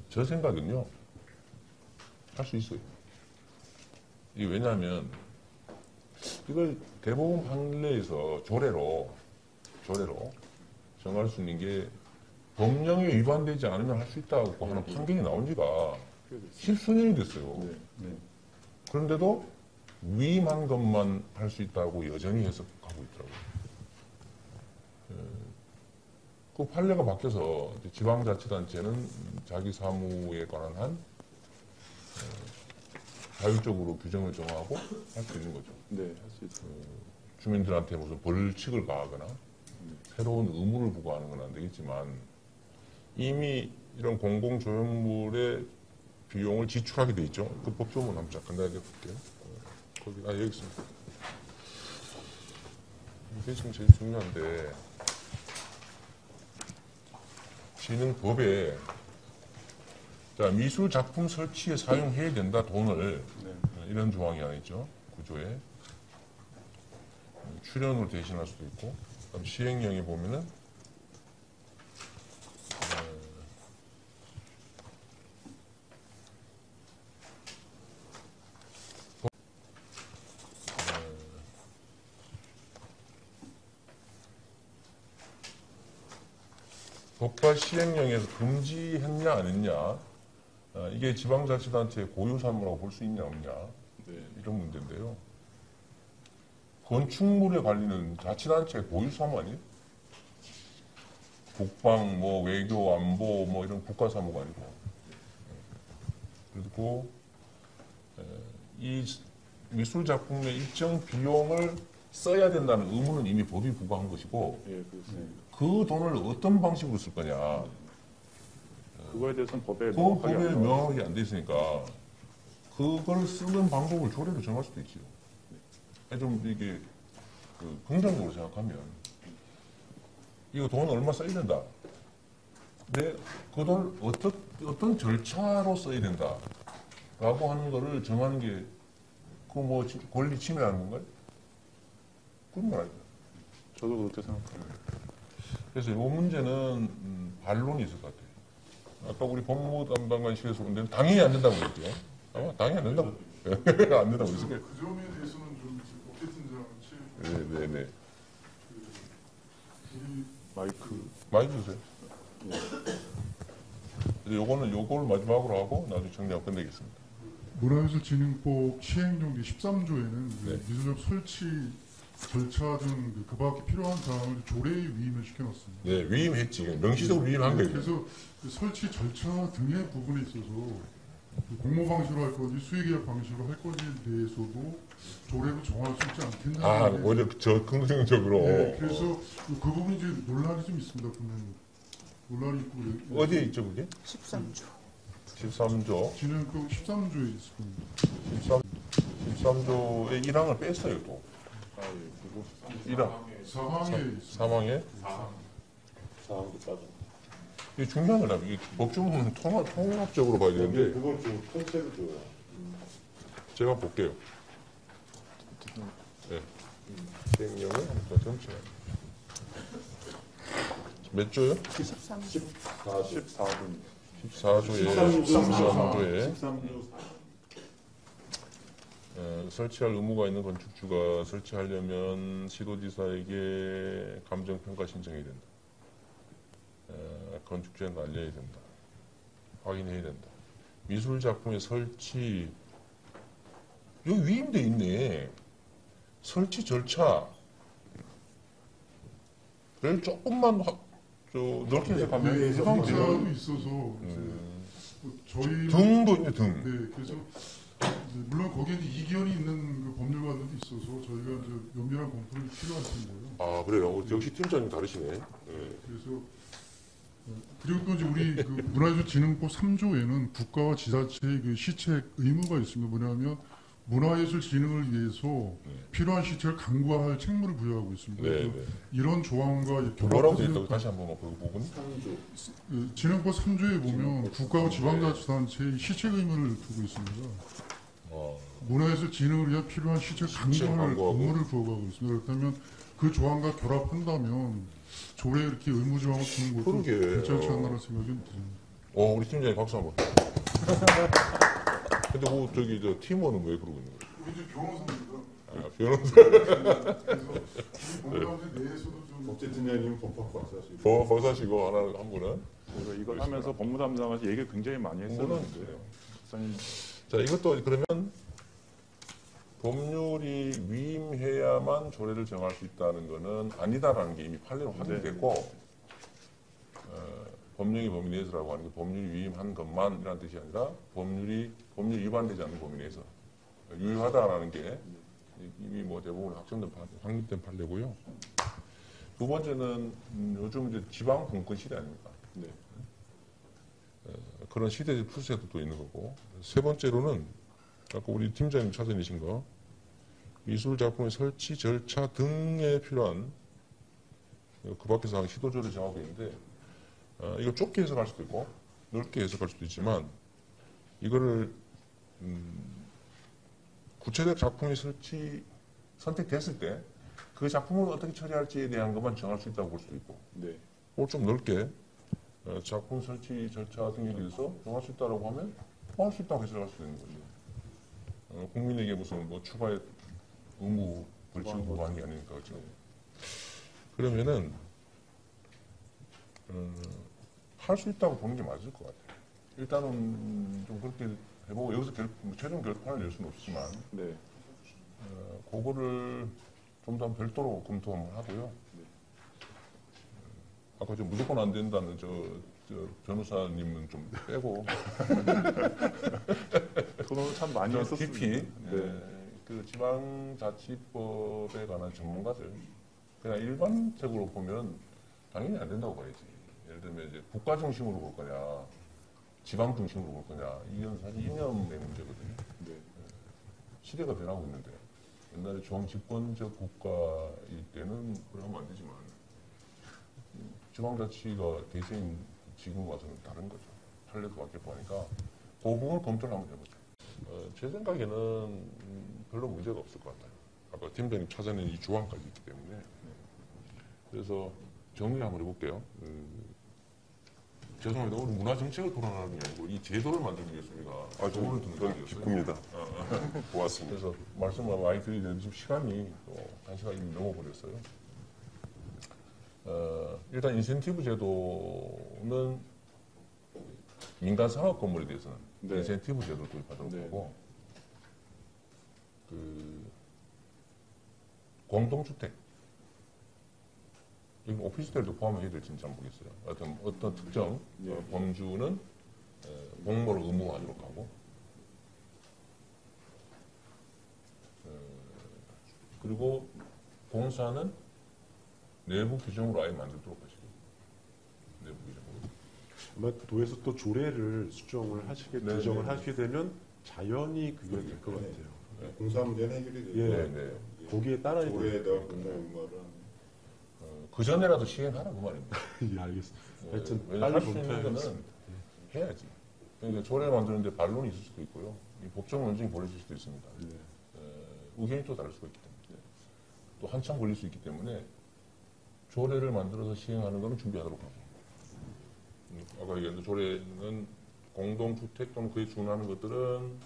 저 생각은요 할 수 있어요. 이게 왜냐하면 이걸 대법원 판례에서 조례로 정할 수 있는 게 법령에 위반되지 않으면 할 수 있다고 하는 판결이 나온 지가 10수년이 됐어요. 그런데도 위임한 것만 할 수 있다고 여전히 해석하고 있더라고요. 그 판례가 바뀌어서 지방자치단체는 자기 사무에 관한 한 자율적으로 규정을 정하고 할 수 있는 거죠. 네, 할 수 있어요. 주민들한테 무슨 벌칙을 가하거나 새로운 의무를 부과하는 건 안 되겠지만 이미 이런 공공조형물의 비용을 지출하게 돼 있죠. 그 법조문 한번 잠깐 간단하게 볼게요. 여기 있습니다. 이게 지금 제일 중요한데 진흥법에 자 미술 작품 설치에 사용해야 된다 돈을 이런 조항이 하나 있죠. 구조에 출연으로 대신할 수도 있고, 그다음 시행령에 보면은 법과 시행령에서 금지했냐 안 했냐, 이게 지방자치단체의 고유 사무라고 볼 수 있냐 없냐, 이런 문제인데요. 건축물에 관리는 자치단체의 고유 사무 아니에요? 국방, 뭐 외교, 안보, 뭐 이런 국가 사무가 아니고. 그리고 이 미술 작품의 일정 비용을 써야 된다는 의무는 이미 법이 부과한 것이고, 예, 그렇습니다. 그 돈을 어떤 방식으로 쓸 거냐, 그거에 대해서는 법에 그 명확하게 법에 안 나와 명확하게 안 돼 있으니까 그걸 쓰는 방법을 조례로 정할 수도 있지요. 좀 이게 긍정적으로 생각하면 이거 돈 얼마 써야 된다. 근데 그 돈을 어떤 절차로 써야 된다라고 하는 거를 정하는 게 그 뭐 권리 침해하는 건가요? 그런 건 아니다. 저도 그렇게 생각합니다. 그래서 이 문제는 반론이 있을 것 같아요. 아까 우리 법무부 담당관실에서 본 데는 당연히 안 된다고 그랬죠. 아마 당연히 안 된다고. 안 된다고 했을 거예요. 그 점에 대해서는 좀 업데이트장 측 네네네. 우리 마이크 주세요. 이제 요거를 마지막으로 하고 나중에 정리하고 끝내겠습니다. 문화예술진흥법 시행령 13조에는 네. 미술적 설치 절차 등 그 밖에 필요한 사항을 조례에 위임을 시켜놨습니다. 네, 위임했지. 명시적으로 위임한 거예요. 그래서 그 설치 절차 등의 부분에 있어서 그 공모 방식으로 할 건지 수의계약 방식으로 할 건지에 대해서도 조례로 정할 수 있지 않겠냐. 아, 오히려 저 긍정적으로. 네, 그래서 그 부분이 이제 논란이 좀 있습니다. 분명히 논란이 있고 어디에 있죠, 그게? 13조. 13조. 진행법 13조에 있을 겁니다. 13조의 1항을 뺐어요, 또. 아, 예, 그거 1항. 사항에 있습니다. 사망에. 이게 중요한 거라면, 이게 법조문은 통합적으로 봐야 되는데, 그건 좀 통째로 줘요. 제가 볼게요. 네. 시행령은 전체. 몇 조요? 13조. 14분. 14조에 13조에 13조 설치할 의무가 있는 건축주가 설치하려면 시도지사에게 감정평가 신청해야 된다. 건축주한테 알려야 된다. 확인해야 된다. 미술작품의 설치, 여기 위임돼 있네. 설치 절차. 를 조금만 넓게 해석하면 해석하면 돼요. 절차도 있어서 저희 등도 있네, 등. 네, 그래서 이제 물론 거기에 이제 이견이 있는 그 법률가들도 있어서 저희가 이제 면밀한 검토를 필요할 텐데요. 아, 그래요. 역시 팀장님 다르시네. 네. 그래서 그리고 또 이제 우리 그 문화예술진흥법 3조에는 국가와 지자체의 그 시책 의무가 있습니다. 뭐냐면 문화예술 진흥을 위해서 필요한 시책을 강구할 책무를 부여하고 있습니다. 네, 그래서 네. 이런 조항과 뭐라고 돼 결합해서 있다고 다시 한번 그 부분? 그 진흥법 3조에 보면 국가와 지방자치단체의 시책 의무를 두고 있습니다. 어, 문화예술 진흥을 위한 필요한 시책 강구할 강구하고. 업무를 부여하고 있습니다. 그렇다면 그 조항과 결합한다면 조례에 이렇게 의무 조항을 두는 것도 그러게. 괜찮지 않나라는 생각이 듭니다. 우리 팀장님 박수 한번. 근데 뭐 저기 저 팀원은 왜 그러고 있는 거예요? 우리 이제 변호사입니다. 아, 변호사. 그래서 법무감사 내에서도 좀 법제팀장님 법학 박사시고 법사시고 하나 한 분은. 저희가 이걸 하면서 법무담당에서 얘기를 굉장히 많이 했었는데 박사님 자, 이것도 그러면 법률이 위임해야만 조례를 정할 수 있다는 거는 아니다라는 게 이미 판례로 확인됐고, 법령이 범위 내에서라고 하는 게 법률이 위임한 것만이라는 뜻이 아니라 법률 위반되지 않는 범위 내에서 유효하다라는 게 이미 뭐 대부분 확립된 판례고요. 두 번째는 요즘 이제 지방 분권 시대 아닙니까? 네. 그런 시대적 풀세도 또 있는 거고. 세 번째로는 아까 우리 팀장님 찾아내신 거 미술 작품의 설치 절차 등에 필요한 그 밖에서 하는 시도조를 정하고 있는데, 이거 좁게 해석할 수도 있고 넓게 해석할 수도 있지만 이거를 구체적 작품이 선택됐을 때 그 그 작품을 어떻게 처리할지에 대한 것만 정할 수 있다고 볼 수도 있고, 네. 그걸 좀 넓게 작품 설치 절차 등에 대해서 정할 수 있다고 하면 할 수 있다고 해석할 수 있는 거죠. 국민에게 무슨 뭐 추가의 의무 벌칙을 부과한 게 아니니까 그렇죠. 그러면은 할 수 있다고 보는 게 맞을 것 같아요. 일단은 좀 그렇게 해보고 여기서 최종 결판을 낼 수는 없지만 네. 그거를 좀 더 별도로 검토 한번 하고요. 아까 저 무조건 안 된다는 저 변호사님은 좀 빼고 토론을 참 많이 했었습니다. 깊이 네. 그 지방자치법에 관한 전문가들 그냥 일반적으로 보면 당연히 안 된다고 봐야지. 예를 들면 이제 국가 중심으로 볼 거냐, 지방 중심으로 볼 거냐, 이건 사실 이념의 문제거든요. 네. 시대가 변하고 있는데 옛날에 정집권적 국가일 때는 그러면 안 되지만 지방자치가 대세인 지금 와서는 다른 거죠. 판례도 바뀌고 하니까 그 부분을 검토를 한번 해보죠. 제 생각에는 별로 문제가 없을 것 같아요. 아까 팀장님 찾아낸 이 조항까지 있기 때문에. 그래서 정리를 한번 해볼게요. 죄송합니다. 오늘 문화정책을 토론하는 게 아니고 이 제도를 만들기 위해서 우리가 조언을 듣는 저는 거였어요. 기쁩니다. 고맙습니다. 그래서 말씀을 많이 드리는데 지금 시간이 또 1시간이 넘어버렸어요. 일단 인센티브 제도는 민간 상업 건물에 대해서는 네. 인센티브 제도를 도입하도록 네. 하고 그 공동주택 이건 오피스텔도 포함해야 될지는 잘 모르겠어요. 어떤 특정 네. 범주는 공모를 의무화하도록 하고 그리고 공사는 내부 규정으로 아예 만들도록 하시고 내부 규정으로. 아마 도에서 또 조례를 수정을 하시게 네, 조정을 네. 하시게 되면 자연히 그게 될 것 같아요. 공사 문제는 해결이 되죠. 예. 네. 거기에 따라야 돼요. 올해에 대한 공사 의무화를 그 전에라도 시행하라 그 말입니다. 예, 알겠습니다. 하여튼 왜냐면 빨리 할수 있는 거는 검토해야겠습니다. 해야지. 그러니까 조례를 만드는데 반론이 있을 수도 있고요. 이 법적 논쟁이 벌어질 수도 있습니다. 의견이 또 다를 수가 있기 때문에 또 한참 걸릴 수 있기 때문에 조례를 만들어서 시행하는 거는 준비하도록 하고 아까 얘기했던 조례는 공동주택 또는 그에 준하는 것들은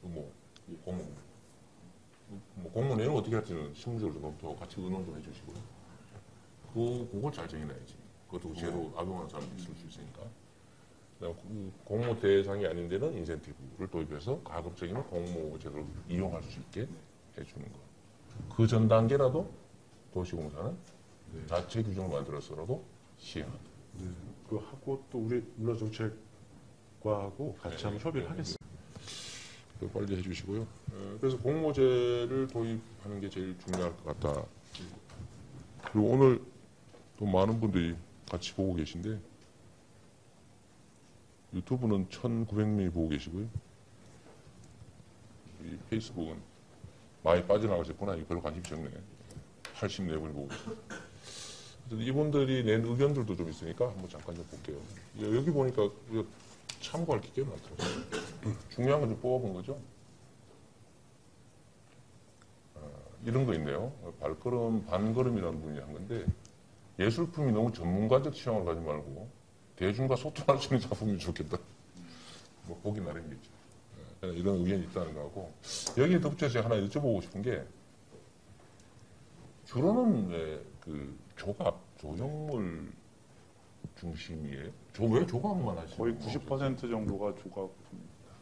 뭐 공무 뭐 공무 내용 어떻게 할지는 실무적으로 검토 같이 의논 좀 해주시고요. 그걸 잘 정해놔야지. 그것도 제로 악용하는 사람이 있을 수 있으니까. 그다음 공모 대상이 아닌 데는 인센티브를 도입해서 가급적이면 공모 제도를 이용할 수 있게 해주는 거. 그 전 단계라도 도시공사는 자체 규정을 만들어서라도 시행한다. 네. 그거 하고 또 우리 문화정책과하고 같이 한번 협의를 하겠습니다. 그거 빨리 해주시고요. 그래서 공모제를 도입하는 게 제일 중요할 것 같다. 그리고 오늘 또 많은 분들이 같이 보고 계신데 유튜브는 1,900명이 보고 계시고요. 이 페이스북은 많이 빠져나가셨구나. 이거 별로 관심 적네. 84분이 보고 계십니다. 이분들이 낸 의견들도 좀 있으니까 한번 잠깐 좀 볼게요. 여기 보니까 참고할 게 꽤 많더라고요. 중요한 건 좀 뽑아본 거죠. 이런 거 있네요. 발걸음, 반걸음이라는 분이 한 건데 예술품이 너무 전문가적 취향을 가지 말고 대중과 소통할 수 있는 작품이 좋겠다. 뭐 보기 나름이겠죠. 이런 의견이 있다는 거하고 여기에 덧붙여 제가 하나 여쭤보고 싶은 게 주로는 왜 그 조각, 조형물 중심이에요? 왜 조각만 하시는 거의 거예요? 90% 정도가 조각입니다.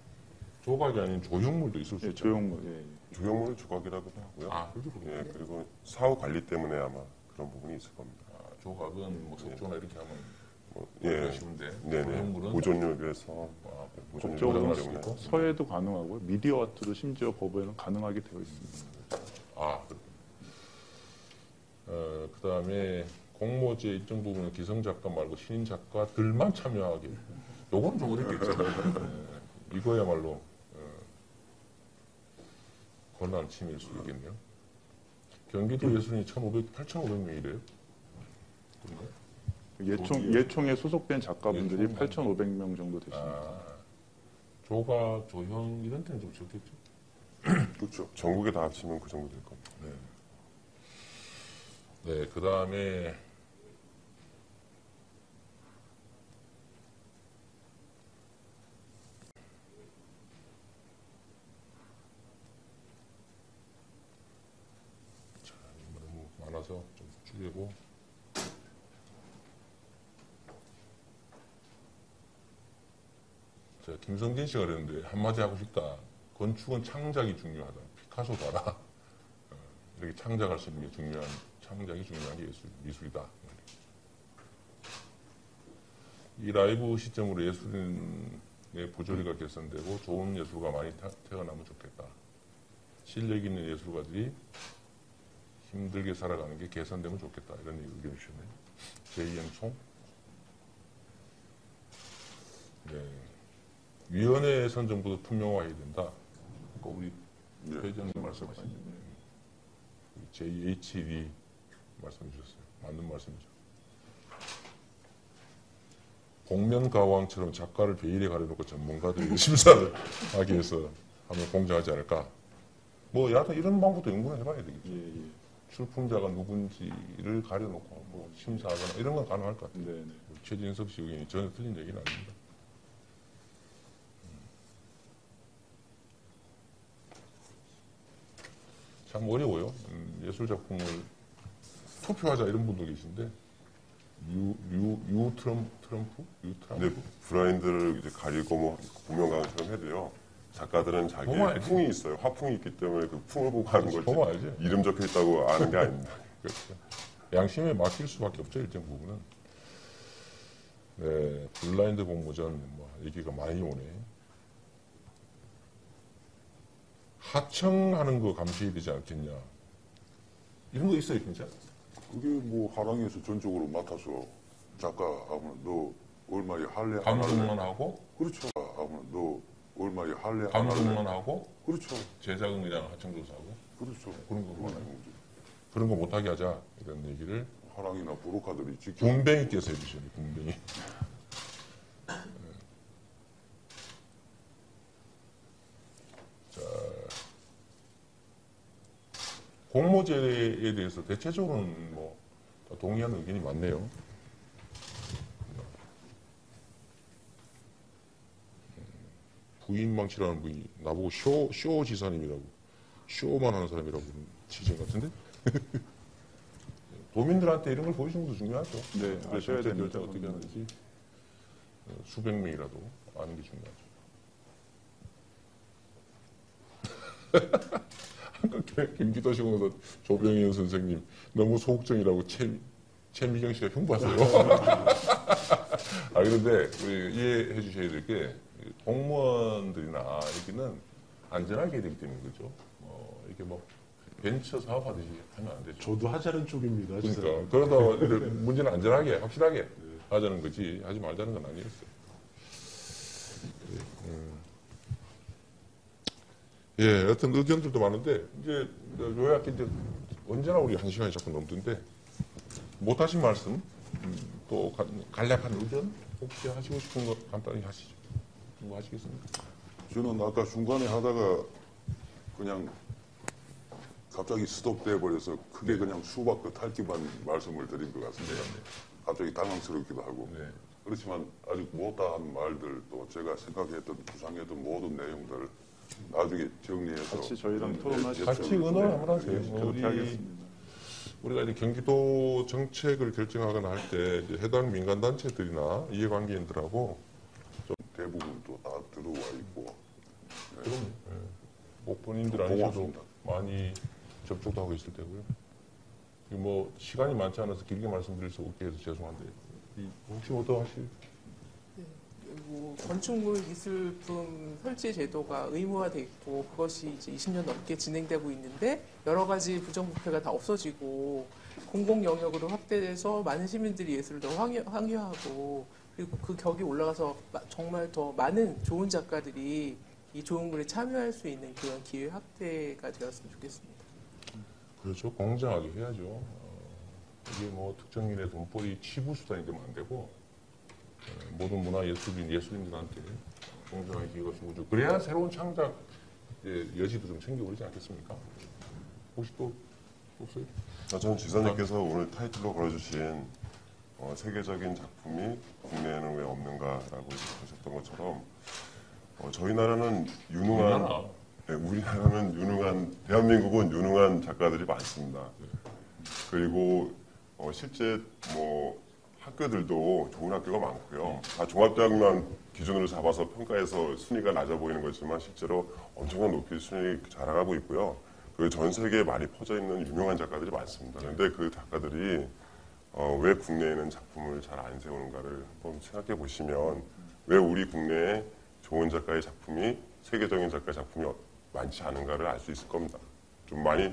조각이 아닌 조형물도 있을 수 예, 있죠. 조형물. 예. 조형물 조각이라고도 하고요. 아, 그렇군요. 예, 그리고 사후 관리 때문에 아마 그런 부분이 있을 겁니다. 조각은 뭐 속조나 이렇게 하면 예, 하시는데 네네. 조형물은 보존료에서 보존료 법적으로는 보장할 수 있고. 서해도 가능하고요. 미디어 아트도 심지어 법에는 가능하게 되어 있습니다. 그렇군요. 그 다음에 공모제 일정 부분은 기성 작가 말고 신인 작가들만 참여하게. 요거는 좀 어렵겠죠. 이거야말로 권한 침해일 수 있겠네요. 경기도 예술인이 8,500명이래요. 예총에 소속된 작가분들이 예총. 8,500명 정도 되십니다. 조각, 조형 이런 데는 좀 적겠죠. 그렇죠. 전국에 다 합치면 그 정도 될 겁니다. 네, 그 다음에 너무 많아서 좀 줄이고 자, 김성진 씨가 그랬는데 한마디 하고 싶다. 건축은 창작이 중요하다. 피카소 봐라. 이렇게 창작할 수 있는 게 중요한, 창작이 중요한 게 미술이다. 이 라이브 시점으로 예술인의 부조리가 개선되고 좋은 예술가 많이 태어나면 좋겠다. 실력 있는 예술가들이 힘들게 살아가는 게 개선되면 좋겠다. 이런 의견을 주셨네요. JM 송. 네. 위원회 선정부도 투명화해야 된다. 아까 우리 회장님 말씀하신 JHD 말씀해 주셨어요. 맞는 말씀이죠. 공면가왕처럼 작가를 베일에 가려놓고 전문가들이 심사를 하기 위해서 하면 공정하지 않을까. 뭐 여하튼 이런 방법도 연구를 해봐야 되겠죠. 출품자가 누군지를 가려놓고 뭐 심사하거나 이런 건 가능할 것 같아요. 최진석 씨 의견이 전혀 틀린 얘기는 아닙니다. 참 어려워요. 예술 작품을 투표하자 이런 분도 계신데 트럼프? 근데 브라인드를 이제 가리고 뭐 공명강처럼 해도요. 작가들은 자기의 보면 알지. 풍이 있어요. 화풍이 있기 때문에 그 풍을 보고 하는 거지. 보면 알지. 이름 적혀 있다고 아는 게 아닙니다. 그렇죠. 양심에 맡길 수밖에 없죠, 일정 부분은. 네, 블라인드 공모전 뭐 얘기가 많이 오네. 하청하는 거 감시해야 되지 않겠냐. 이런 거 있어요, 진짜? 그게 뭐 하랑에서 전적으로 맡아서 작가 하면 너 얼마에 할래? 안 감독만 할래? 하고, 그렇죠. 하면 너 얼마에 할래? 안 감독만 할래? 하고, 그렇죠. 제작은 그냥 하청조사하고, 그렇죠. 그런 거만 하는 거죠. 그런 거 못하게 하자, 이런 얘기를 하랑이나 브로카들이 직접 군뱅이께서 해주셔요, 군뱅이. 자, 공모제에 대해서 대체적으로는 뭐 동의하는 의견이 많네요. 부인망치라는 분이 나보고 쇼 지사님이라고, 쇼만 하는 사람이라고 지진 같은데? 도민들한테 이런 걸 보여주는 것도 중요하죠. 네, 그러셔야 실제 됩니다. 결정 어떻게 하는지 수백 명이라도 아는 게 중요하죠. 김기도 시공에서 조병현 선생님 너무 소극적이라고 최미경 씨가 흉보하세요. 그런데 우리 이해해 주셔야 될 게 공무원들이나 여기는 안전하게 해야 되기 때문에 그렇죠. 이게 뭐 벤처 사업하듯이 하면 안 되죠. 저도 하자는 쪽입니다. 그러니까 그러다 문제는 안전하게 확실하게 하자는 거지 하지 말자는 건 아니었어요. 예, 어떤 의견들도 많은데 이제 요약해 이제 언제나 우리 한 시간이 자꾸 넘던데 못하신 말씀 또 간략한 의견 혹시 하시고 싶은 거 간단히 하시죠. 뭐 하시겠습니까? 저는 아까 중간에 하다가 그냥 갑자기 스톱돼 버려서 크게 그냥 수박과 탈기만 말씀을 드린 것 같습니다. 갑자기 당황스럽기도 하고. 네. 그렇지만 아직 못다한 말들 또 제가 생각했던 구상했던 모든 내용들 나중에 정리해서 같이 저희랑 토론하시죠. 같이 의논을 한번 하세요. 그렇게 하겠습니다. 우리가 이제 경기도 정책을 결정하거나 할 때 해당 민간단체들이나 이해관계인들하고 대부분 또 다 들어와 있고. 그럼 꼭 본인들 아니셔도 고맙습니다. 많이 접촉도 하고 있을 테고요. 뭐 시간이 많지 않아서 길게 말씀드릴 수 없게 해서 죄송한데 혹시 뭐 더 하실? 뭐 건축물 미술품 설치 제도가 의무화돼 있고 그것이 이제 20년 넘게 진행되고 있는데 여러 가지 부정부패가 다 없어지고 공공 영역으로 확대돼서 많은 시민들이 예술을 더 황유하고 그리고 그 격이 올라가서 정말 더 많은 좋은 작가들이 이 좋은 글에 참여할 수 있는 그런 기회 확대가 되었으면 좋겠습니다. 그렇죠. 공정하게 해야죠. 이게 뭐 특정인의 돈벌이 치부수단이 되면 안 되고 모든 예술인들한테 공정하게 기회가 주고 그래야 새로운 창작 여지도 좀 생겨오지 않겠습니까? 혹시 또 없어요? 저는 지사님께서 오늘 타이틀로 걸어주신 세계적인 작품이 국내에는 왜 없는가라고 보셨던 것처럼 저희 나라는 유능한 네, 우리나라는 유능한 대한민국은 유능한 작가들이 많습니다. 그리고 실제 뭐 학교들도 좋은 학교가 많고요. 다 종합대학만 기준으로 잡아서 평가해서 순위가 낮아 보이는 거지만 실제로 엄청난 높이 순위 자랑하고 있고요. 그 전 세계에 많이 퍼져 있는 유명한 작가들이 많습니다. 그런데 그 작가들이 왜 국내에는 작품을 잘 안 세우는가를 한번 생각해 보시면 왜 우리 국내에 좋은 작가의 작품이 세계적인 작가의 작품이 많지 않은가를 알 수 있을 겁니다. 좀 많이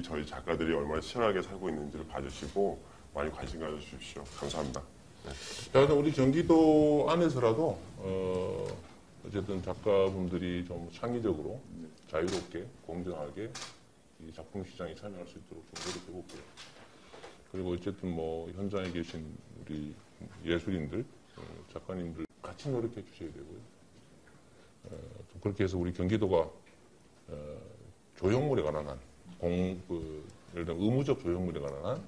저희 작가들이 얼마나 치열하게 살고 있는지를 봐주시고 많이 관심 가져주십시오. 감사합니다. 네. 자, 그럼 우리 경기도 안에서라도 어쨌든 작가분들이 좀 창의적으로 자유롭게 공정하게 이 작품 시장에 참여할 수 있도록 좀 노력해 볼게요. 그리고 어쨌든 뭐 현장에 계신 우리 예술인들, 작가님들 같이 노력해 주셔야 되고요. 좀 그렇게 해서 우리 경기도가 조형물에 관한 한 예를 들면 의무적 조형물에 관한 한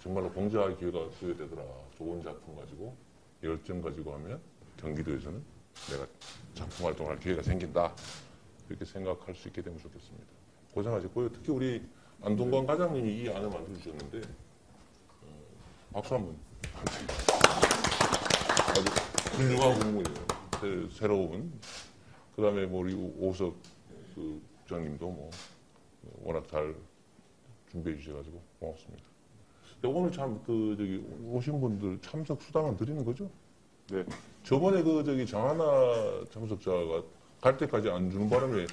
정말로 공제할 기회가 있어야 되더라. 좋은 작품 가지고 열정 가지고 하면 경기도에서는 내가 작품 활동할 기회가 생긴다. 이렇게 생각할 수 있게 되면 좋겠습니다. 고생하셨고요. 특히 우리 안동관 과장님이 이 안을 만들어주셨는데 박수 한번. 아주 훌륭한 공무원이에요. 새로운. 그 다음에 뭐 우리 오석 그 국장님도 뭐 워낙 잘 준비해 주셔가지고 고맙습니다. 오늘 참 오신 분들 참석 수당은 드리는 거죠? 네. 저번에 정하나 참석자가 갈 때까지 안 주는 바람에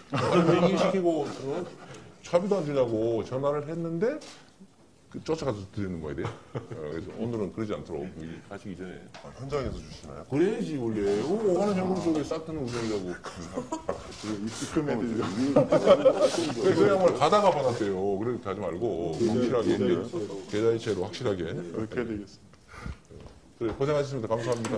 얘기시키고 차비도 안 주냐고 전화를 했는데 쫓아가서 드리는 거야 돼요. 그래서 오늘은 그러지 않도록 가시기 전에 현장에서 주시나요? 그래야지 원래 5만 원 현금 속에 싹 드는 우정이라고. 그냥 가다가 받았대요. 그렇게 하지 말고 확실하게 계좌이체로 확실하게. 그렇게 해야 되겠습니다. 그래 고생하셨습니다. 감사합니다.